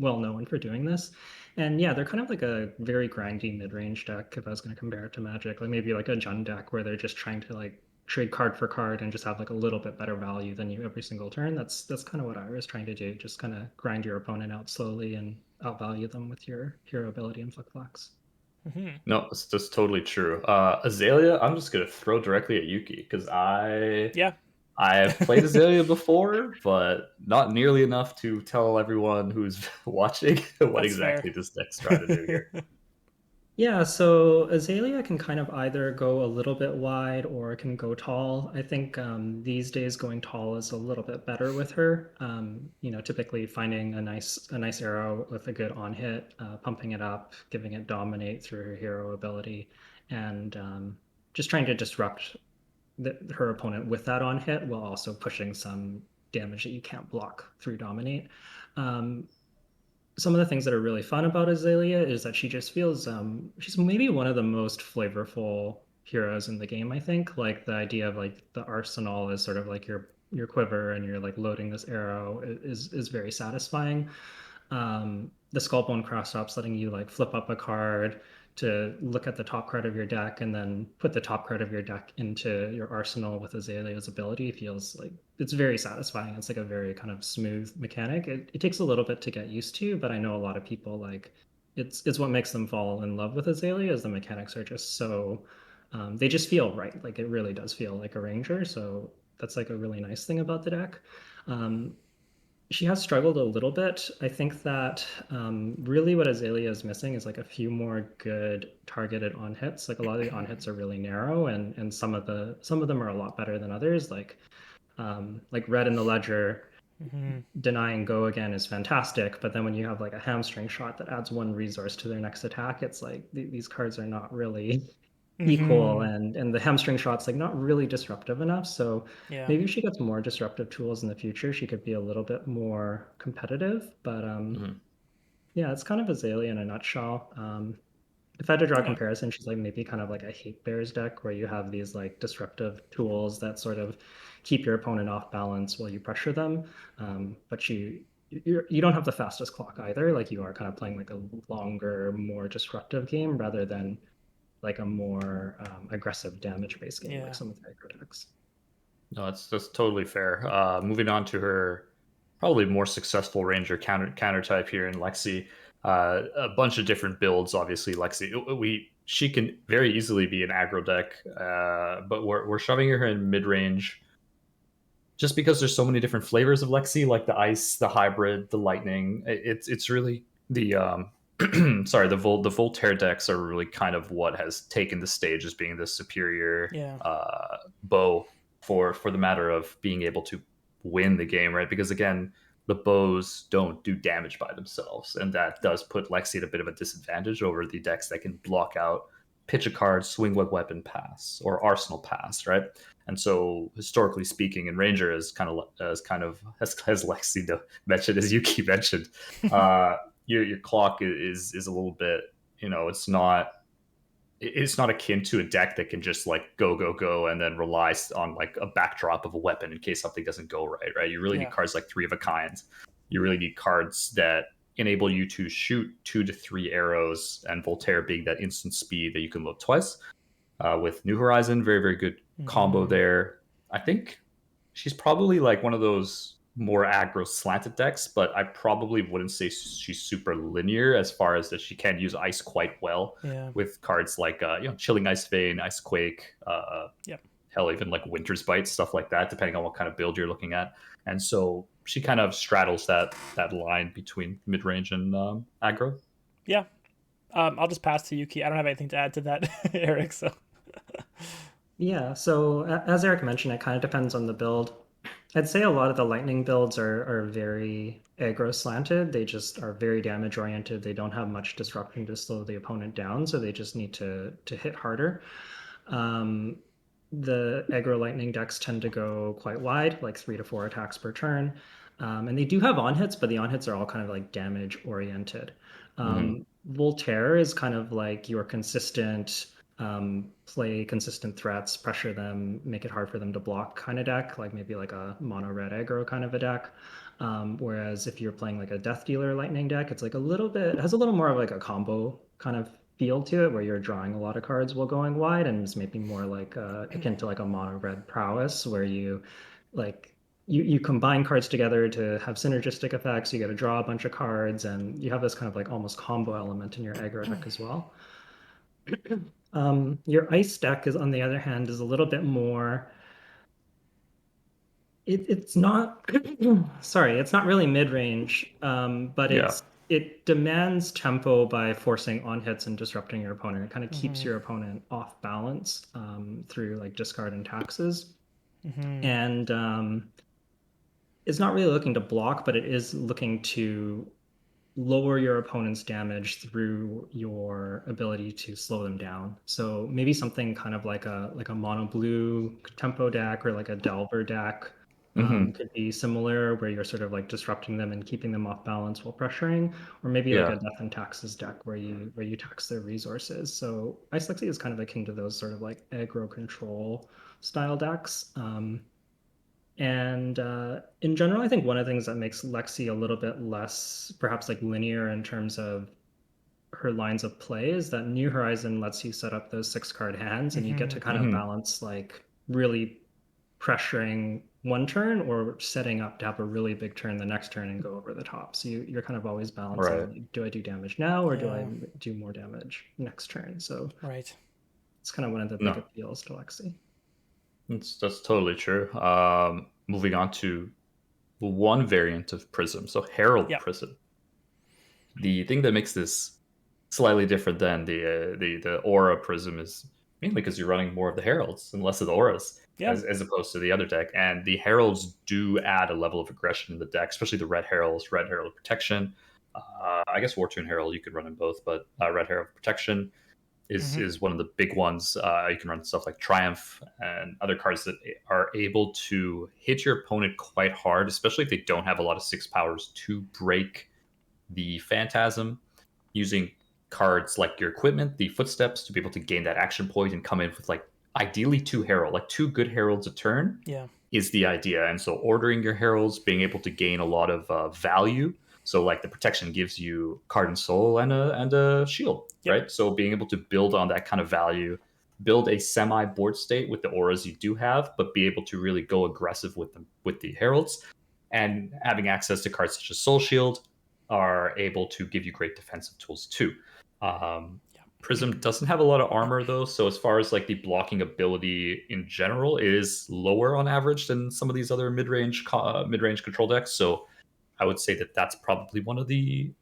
well known for doing this. And yeah, they're kind of like a very grindy mid-range deck if I was going to compare it to Magic. Like maybe like a Jund deck where they're just trying to like trade card for card and just have like a little bit better value than you every single turn. That's kind of what Ira is trying to do. Just kind of grind your opponent out slowly and outvalue them with your hero ability and Flick Flacks. No, that's totally true. Azalea, I'm just going to throw directly at Yuki because I've played Azalea before, but not nearly enough to tell everyone who's watching what exactly this deck's trying to do here. Yeah, so Azalea can kind of either go a little bit wide or can go tall. I think these days going tall is a little bit better with her. Typically finding a nice arrow with a good on hit, pumping it up, giving it dominate through her hero ability, and just trying to disrupt her opponent with that on hit while also pushing some damage that you can't block through dominate. Some of the things that are really fun about Azalea is that she just feels she's maybe one of the most flavorful heroes in the game. I think like the idea of like the arsenal is sort of like your quiver and you're like loading this arrow is very satisfying. The Skullbone Crosstops letting you like flip up a card to look at the top card of your deck and then put the top card of your deck into your arsenal with Azalea's ability feels like it's very satisfying. It's like a very kind of smooth mechanic. It takes a little bit to get used to, but I know a lot of people like it's what makes them fall in love with Azalea is the mechanics are just so they just feel right. Like it really does feel like a ranger. So that's like a really nice thing about the deck. Um, she has struggled a little bit. I think that really what Azalea is missing is like a few more good targeted on hits. Like a lot of the on hits are really narrow, and some of them are a lot better than others. Like Red in the Ledger Mm-hmm. denying go again is fantastic, but then when you have like a hamstring shot that adds one resource to their next attack, it's like these cards are not really equal, Mm-hmm. and the hamstring shot's like not really disruptive enough. So Yeah. maybe if she gets more disruptive tools in the future, she could be a little bit more competitive. But Mhm. yeah, it's kind of Azalea in a nutshell. If I had to draw a Yeah. comparison, she's like maybe kind of like a hate bears deck where you have these like disruptive tools that sort of keep your opponent off balance while you pressure them. But you don't have the fastest clock either. Like you are kind of playing like a longer, more disruptive game rather than like a more aggressive damage based game like Yeah. some of the aggro decks. No, that's totally fair. Moving on to her probably more successful ranger counter type here in Lexi. A bunch of different builds, obviously. Lexi, she can very easily be an aggro deck, but we're shoving her in mid range just because there's so many different flavors of Lexi, like the ice, the hybrid, the lightning. It's really the sorry, the Voltaire decks are really kind of what has taken the stage as being the superior Yeah. bow for the matter of being able to win the game, right? Because again, the bows don't do damage by themselves, and that does put Lexi at a bit of a disadvantage over the decks that can block out, pitch a card, swing what weapon pass, or arsenal pass, right? And so, historically speaking, and Ranger is as Lexi mentioned, as Yuki mentioned, uh, your clock is a little bit, it's not akin to a deck that can just like go and then relies on like a backdrop of a weapon in case something doesn't go right. You really need Yeah. cards like Three of a Kind. You really need cards that enable you to shoot 2 to 3 arrows, and Voltaire being that instant speed that you can load twice. With New Horizon, very very good combo Mm-hmm. there. I think she's probably like one of those more aggro slanted decks, but I probably wouldn't say she's super linear as far as that she can use ice quite well Yeah. with cards like Chilling Ice Vein, Ice Quake, Yep. hell, even like Winter's Bite, stuff like that, depending on what kind of build you're looking at. And so she kind of straddles that line between mid range and aggro. Yeah. I'll just pass to Yuki. I don't have anything to add to that, Eric. So. Yeah, so as Eric mentioned, it kind of depends on the build. I'd say a lot of the lightning builds are very aggro slanted. They just are very damage oriented. They don't have much disruption to slow the opponent down, so they just need to hit harder. Um, the aggro lightning decks tend to go quite wide, like 3 to 4 attacks per turn. And they do have on hits, but the on hits are all kind of like damage oriented. Mm-hmm. Voltaire is kind of like your consistent play consistent threats, pressure them, make it hard for them to block kind of deck, like maybe like a mono red aggro kind of a deck. Whereas if you're playing like a Death Dealer Lightning deck, it's like a little bit, it has a little more of like a combo kind of feel to it, where you're drawing a lot of cards while going wide, and it's maybe more like akin to like a mono red prowess, where you like you combine cards together to have synergistic effects. You got to draw a bunch of cards, and you have this kind of like almost combo element in your aggro deck as well. Your ice deck is, on the other hand, is a little bit more. It's not. Sorry, it's not really mid range, but Yeah. it demands tempo by forcing on hits and disrupting your opponent. It kind of keeps Mm-hmm. your opponent off balance through like discard and taxes, Mm-hmm. and it's not really looking to block, but it is looking to lower your opponent's damage through your ability to slow them down. So maybe something kind of like a mono blue tempo deck or like a Delver deck Mm-hmm. could be similar, where you're sort of like disrupting them and keeping them off balance while pressuring, or maybe like a Yeah. Death and Taxes deck where you tax their resources. So Ice Lexi is kind of akin to those sort of like aggro control style decks. And in general, I think one of the things that makes Lexi a little bit less perhaps like linear in terms of her lines of play is that New Horizon lets you set up those 6 card hands and you get to kind of Mhm. balance like really pressuring one turn or setting up to have a really big turn the next turn and go over the top. So you're kind of always balancing Right. like, do I do damage now or do I Yeah. do more damage next turn? So Right. it's kind of one of the big No, appeals to Lexi. that's totally true. Moving on to one variant of Prism, so Herald Yeah. Prism. The thing that makes this slightly different than the Aura Prism is mainly because you're running more of the Heralds and less of the Auras, Yeah. as opposed to the other deck. And the Heralds do add a level of aggression in the deck, especially the Red Heralds, Red Herald Protection. I guess War Tune Herald you could run in both, but Red Herald Protection Hmm. is one of the big ones. You can run stuff like Triumph and other cards that are able to hit your opponent quite hard, especially if they don't have a lot of 6 powers to break the Phantasm, using cards like your equipment, the footsteps, to be able to gain that action point and come in with like ideally 2 herald, like 2 good heralds a turn Yeah. is the idea. And so ordering your heralds, being able to gain a lot of value. So like the protection gives you card and soul and a shield, Yep. right? So being able to build on that kind of value, build a semi board state with the auras you do have, but be able to really go aggressive with the heralds, and having access to cards such as Soul Shield are able to give you great defensive tools too. Um, Yeah. Prism doesn't have a lot of armor though, so as far as like the blocking ability in general, it is lower on average than some of these other mid-range control decks. So I would say that that's probably one of the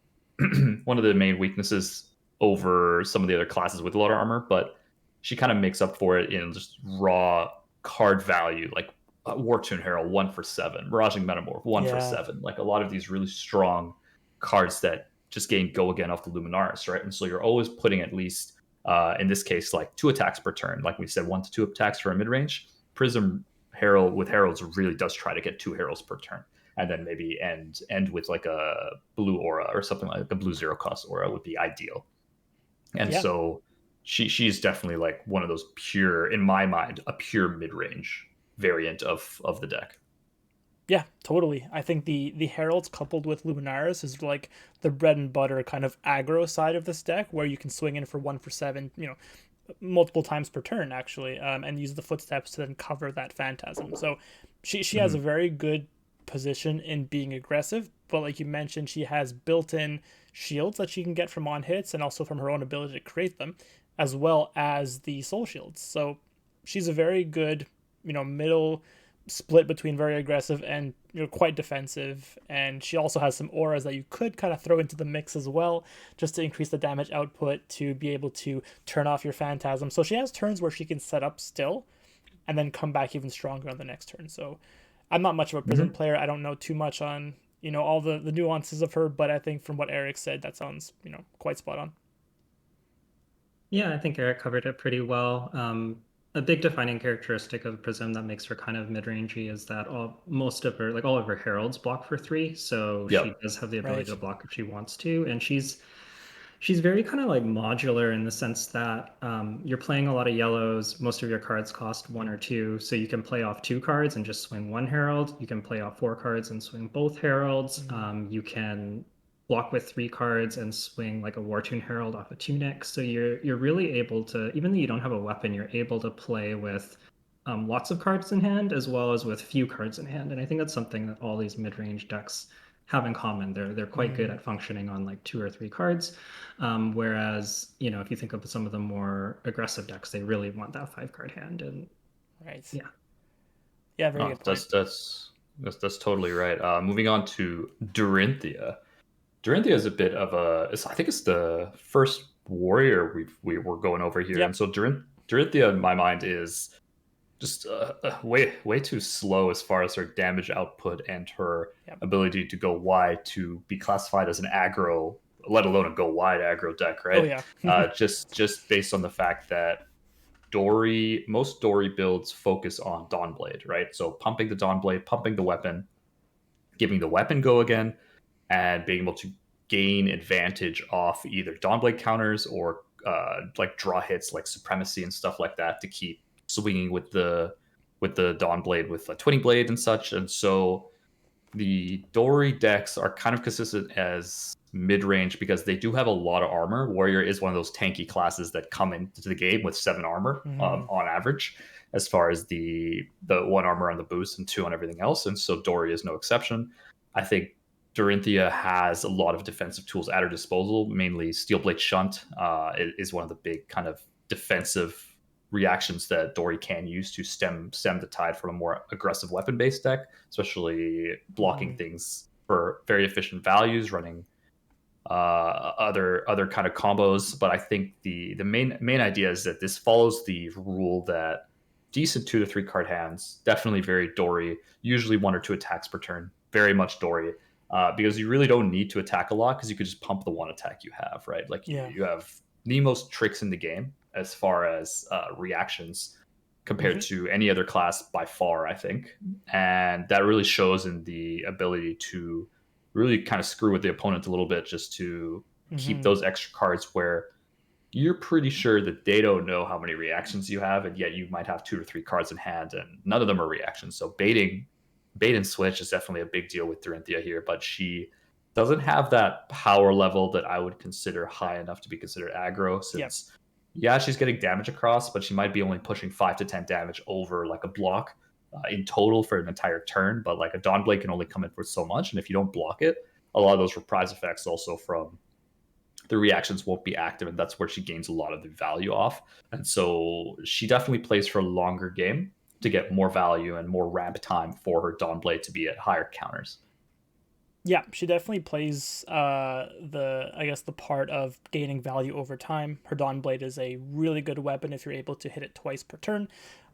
one of the main weaknesses over some of the other classes with a lot of armor. But she kind of makes up for it in just raw card value, like War Tune Herald 1 for 7, Miraging Metamorph one for Yeah. seven, like a lot of these really strong cards that just gain go again off the Luminaris, right? And so you're always putting at least in this case like 2 attacks per turn, like we said, 1 to 2 attacks for a mid range. Prism Herald with Heralds really does try to get 2 heralds per turn, and then maybe end with like a blue aura or something, like a blue 0 cost aura would be ideal. And Yeah. so she's definitely like one of those pure, in my mind, a pure mid range variant of the deck. Yeah, totally. I think the heralds coupled with Luminaris is like the bread and butter kind of aggro side of this deck, where you can swing in for 1 for 7, multiple times per turn actually, and use the footsteps to then cover that phantasm. So she has a Mm-hmm. very good position in being aggressive, but like you mentioned, she has built-in shields that she can get from on hits and also from her own ability to create them, as well as the soul shields. So she's a very good, middle split between very aggressive and quite defensive, and she also has some auras that you could kind of throw into the mix as well, just to increase the damage output to be able to turn off your phantasm. So she has turns where she can set up still and then come back even stronger on the next turn. So I'm not much of a Prism Mm-hmm. player. I don't know too much on all the nuances of her, but I think from what Eric said, that sounds quite spot on. Yeah, I think Eric covered it pretty well. A big defining characteristic of Prism that makes her kind of mid-rangey is that most of her, like all of her heralds block for 3, so she Yep. does have the ability to Right. block if she wants to, and she's very kind of like modular in the sense that you're playing a lot of yellows. Most of your cards cost 1 or 2, so you can play off 2 cards and just swing 1 herald. You can play off 4 cards and swing both heralds. Mm, You can block with 3 cards and swing like a War Tune Herald off a Tunic. So you're really able to, even though you don't have a weapon, you're able to play with lots of cards in hand as well as with few cards in hand. And I think that's something that all these mid-range decks have in common. They're quite good mm, at functioning on like 2 or 3 cards. Whereas, if you think of some of the more aggressive decks, they really want that 5 card hand. And right. yeah. Yeah, very Oh, good point. that's totally right. Moving on to Dorinthia. Dorinthia is a bit of I think it's the first warrior we were going over here, and Yep. so Dorinthia in my mind is just way too slow as far as her damage output and her Yep. ability to go wide to be classified as an aggro, let alone a go wide aggro deck, Oh right? yeah. Just based on the fact that most Dory builds focus on Dawnblade, right? So pumping the Dawnblade, pumping the weapon, giving the weapon go again, and being able to gain advantage off either Dawnblade counters or like draw hits like Supremacy and stuff like that to keep swinging with the with the Dawnblade with a Twinning Blade and such. And so the Dory decks are kind of consistent as mid-range because they do have a lot of armor. Warrior is one of those tanky classes that come into the game with 7 armor on average, as far as the 1 armor on the boost and 2 on everything else. And so Dory is no exception. I think Dorinthia has a lot of defensive tools at her disposal. Mainly Steelblade Shunt is one of the big kind of defensive reactions that Dory can use to stem the tide from a more aggressive weapon-based deck, especially blocking things for very efficient values, running other kind of combos. But I think the main idea is that this follows the rule that decent 2 to 3 card hands, definitely very Dory, usually 1 or 2 attacks per turn, very much Dory. Because you really don't need to attack a lot because you could just pump the 1 attack you have, right? Like you have the most tricks in the game as far as reactions compared to any other class by far, I think. And that really shows in the ability to really kind of screw with the opponent a little bit just to keep those extra cards where you're pretty sure that they don't know how many reactions you have, and yet you might have 2 or 3 cards in hand and none of them are reactions. So bait and switch is definitely a big deal with Dorinthia here, but she doesn't have that power level that I would consider high enough to be considered aggro, since she's getting damage across, but she might be only pushing 5 to 10 damage over like a block in total for an entire turn. But like a Dawnblade can only come in for so much, and if you don't block it, a lot of those reprise effects also from the reactions won't be active, and that's where she gains a lot of the value off. And so she definitely plays for a longer game to get more value and more ramp time for her Dawnblade to be at higher counters. Yeah, she definitely plays the part of gaining value over time. Her Dawnblade is a really good weapon if you're able to hit it twice per turn.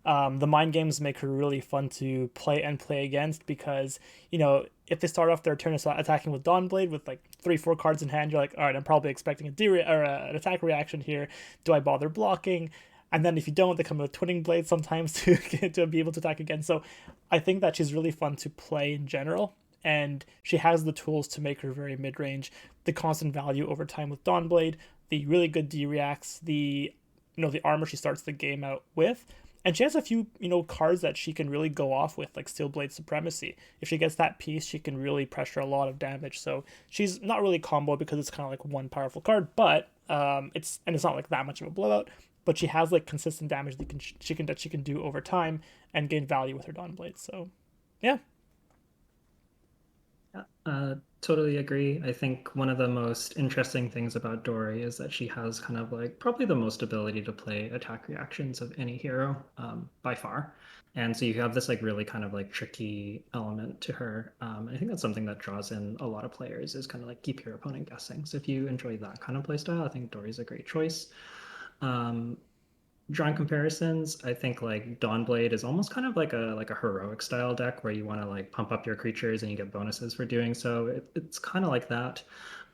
The mind games make her really fun to play against because, if they start off their turn attacking with Dawnblade with like 3-4 cards in hand, you're like, all right, I'm probably expecting an attack reaction here. Do I bother blocking? And then if you don't, they come with Twinning Blade sometimes to be able to attack again. So I think that she's really fun to play in general. And she has the tools to make her very mid-range. The constant value over time with Dawnblade, the really good D-reacts, the armor she starts the game out with. And she has a few, cards that she can really go off with, like Steelblade Supremacy. If she gets that piece, she can really pressure a lot of damage. So she's not really combo because it's kind of like one powerful card, but it's not like that much of a blowout. But she has like consistent damage that she can do over time and gain value with her Dawnblade. So, yeah. Totally agree. I think one of the most interesting things about Dory is that she has kind of like probably the most ability to play attack reactions of any hero by far. And so you have this like really kind of like tricky element to her. I think that's something that draws in a lot of players, is kind of like keep your opponent guessing. So if you enjoy that kind of playstyle, I think Dory's a great choice. Drawing comparisons, I think like Dawnblade is almost kind of like a heroic style deck where you want to like pump up your creatures and you get bonuses for doing so. It's kind of like that.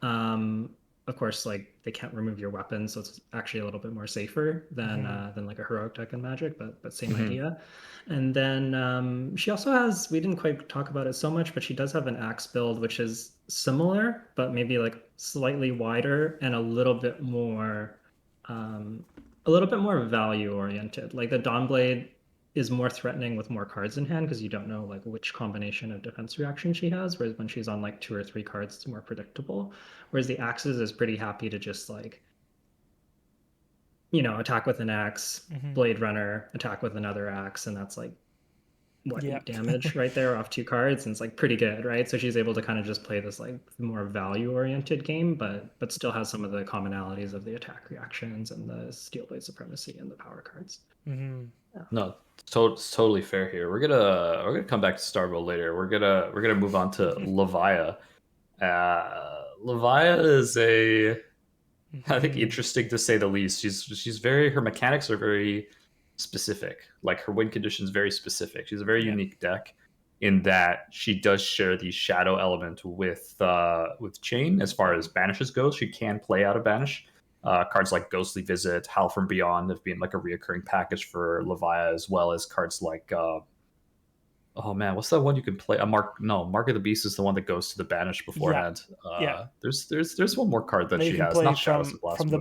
Of course, like they can't remove your weapons, so it's actually a little bit more safer than like a heroic deck in Magic, but same idea. And then she also has, we didn't quite talk about it so much, but she does have an axe build which is similar, but maybe like slightly wider and a little bit more value oriented. Like the Dawnblade is more threatening with more cards in hand because you don't know like which combination of defense reaction she has, whereas when she's on like 2 or 3 cards, it's more predictable. Whereas the axes is pretty happy to just like, attack with an axe, Blade Runner, attack with another axe, and that's like 8 damage right there off 2 cards, and it's like pretty good, right? So she's able to kind of just play this like more value oriented game, but still has some of the commonalities of the attack reactions and the Steelblade Supremacy and the power cards. No, totally fair here. We're gonna come back to Starvo later. We're gonna move on to Levia. Levia is I think interesting to say the least. Her mechanics are very specific. Like her win condition is very specific. She's a very unique deck in that she does share the shadow element with Chain as far as banishes go. She can play out of banish. Cards like Ghostly Visit, Howl from Beyond have been like a reoccurring package for Levia, as well as cards like what's that one you can play? Mark of the Beast is the one that goes to the banish beforehand. There's one more card that she has. Not Shadows of Blasphemy.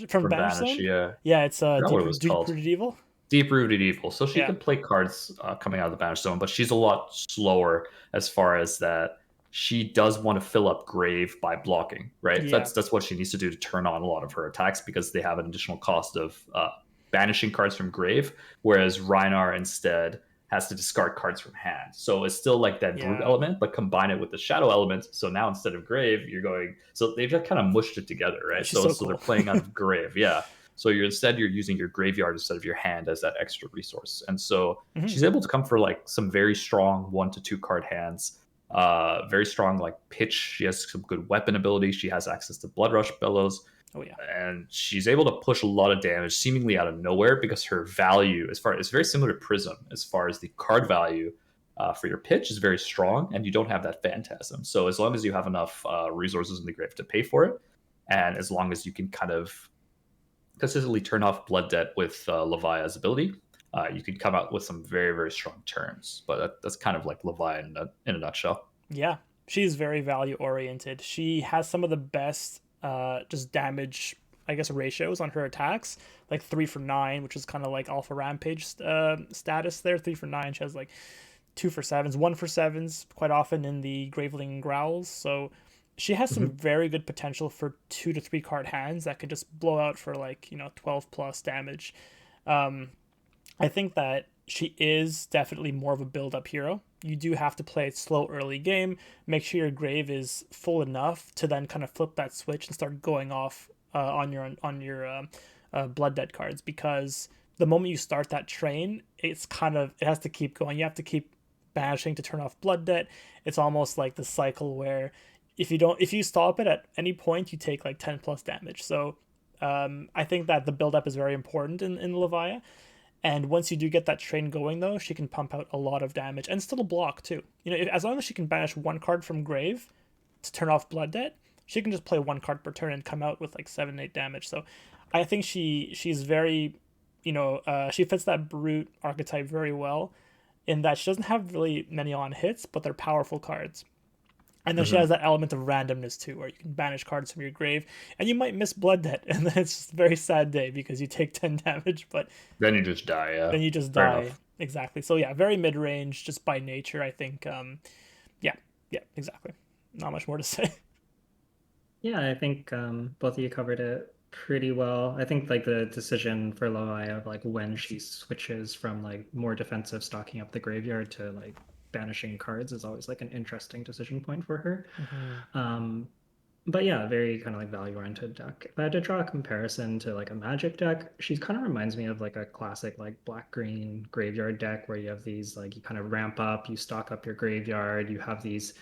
From banish. Yeah. Yeah, it's what it was called. Rooted Evil. Deep-rooted evil. So she Yeah. can play cards coming out of the banish zone, but she's a lot slower as far as that. She does want to fill up grave by blocking, right? Yeah. That's what she needs to do to turn on a lot of her attacks because they have an additional cost of banishing cards from grave, whereas Rhinar instead has to discard cards from hand. So it's still like that brute Yeah. element, but combine it with the shadow element. So now instead of grave, you're going. So they've just kind of mushed it together, right? She's so cool. They're playing out of grave, yeah. So you're using your graveyard instead of your hand as that extra resource, and so she's able to come for like some very strong 1 to 2 card hands. Very strong like pitch. She has some good weapon ability. She has access to Blood Rush Bellows. Oh yeah. And she's able to push a lot of damage seemingly out of nowhere because her value, it's very similar to Prism as far as the card value for your pitch is very strong, and you don't have that Phantasm. So as long as you have enough resources in the grave to pay for it, and as long as you can kind of consistently turn off Blood Debt with Levia's ability, you can come out with some very, very strong turns. But that's kind of like Levi in a nutshell. Yeah, she's very value oriented. She has some of the best just damage, I guess, ratios on her attacks, like 3 for 9, which is kind of like Alpha Rampage status there. 3 for 9. She has like 2 for 7s, 1 for 7s quite often in the Graveling Growls. So she has some very good potential for 2 to 3 card hands that could just blow out for like 12 plus damage. I think that she is definitely more of a build-up hero. You do have to play it slow early game. Make sure your grave is full enough to then kind of flip that switch and start going off on your Blood Debt cards, because the moment you start that train, it has to keep going. You have to keep banishing to turn off Blood Debt. It's almost like the cycle where if you stop it at any point, you take like 10 plus damage. So I think that the build-up is very important in Levia. And once you do get that train going, though, she can pump out a lot of damage and still block too. As long as she can banish 1 card from grave to turn off Blood Debt, she can just play 1 card per turn and come out with like 7-8 damage. So I think she's very, she fits that brute archetype very well, in that she doesn't have really many on hits, but they're powerful cards. And then she has that element of randomness too, where you can banish cards from your grave, and you might miss Blood Debt, and then it's just a very sad day because you take 10 damage, but then you just die. Yeah. Then you just Fair die. enough. Exactly. So yeah, very mid range just by nature. I think. Yeah, exactly. Not much more to say. Yeah, I think both of you covered it pretty well. I think like the decision for Levia of like when she switches from like more defensive stocking up the graveyard to like banishing cards is always like an interesting decision point for her. But yeah, very kind of like value oriented deck. If I had to draw a comparison to like a Magic deck, she kind of reminds me of like a classic like black green graveyard deck where you have these like you kind of ramp up, you stock up your graveyard, you have these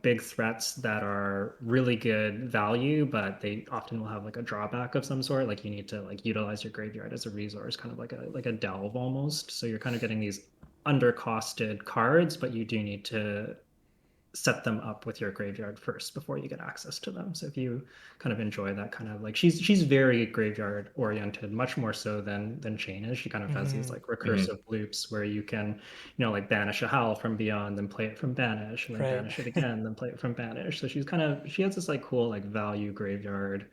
big threats that are really good value, but they often will have like a drawback of some sort. Like you need to like utilize your graveyard as a resource, kind of like a delve almost. So you're kind of getting these undercosted cards, but you do need to set them up with your graveyard first before you get access to them. So if you kind of enjoy that kind of like she's very graveyard oriented, much more so than Chain is. She kind of has these like recursive loops where you can like banish a howl from beyond, then play it from banish, and then banish it again, then play it from banish. So she has this like cool like value graveyard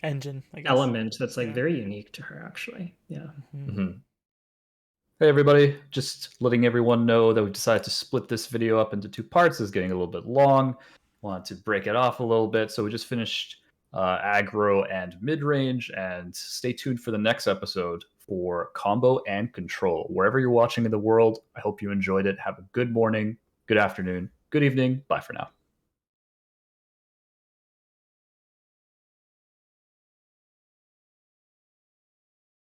engine, I guess, element that's like very unique to her actually. Yeah. Hey everybody, just letting everyone know that we decided to split this video up into 2 parts. It's getting a little bit long. Wanted to break it off a little bit. So we just finished aggro and mid-range, and stay tuned for the next episode for combo and control. Wherever you're watching in the world, I hope you enjoyed it. Have a good morning, good afternoon, good evening. Bye for now.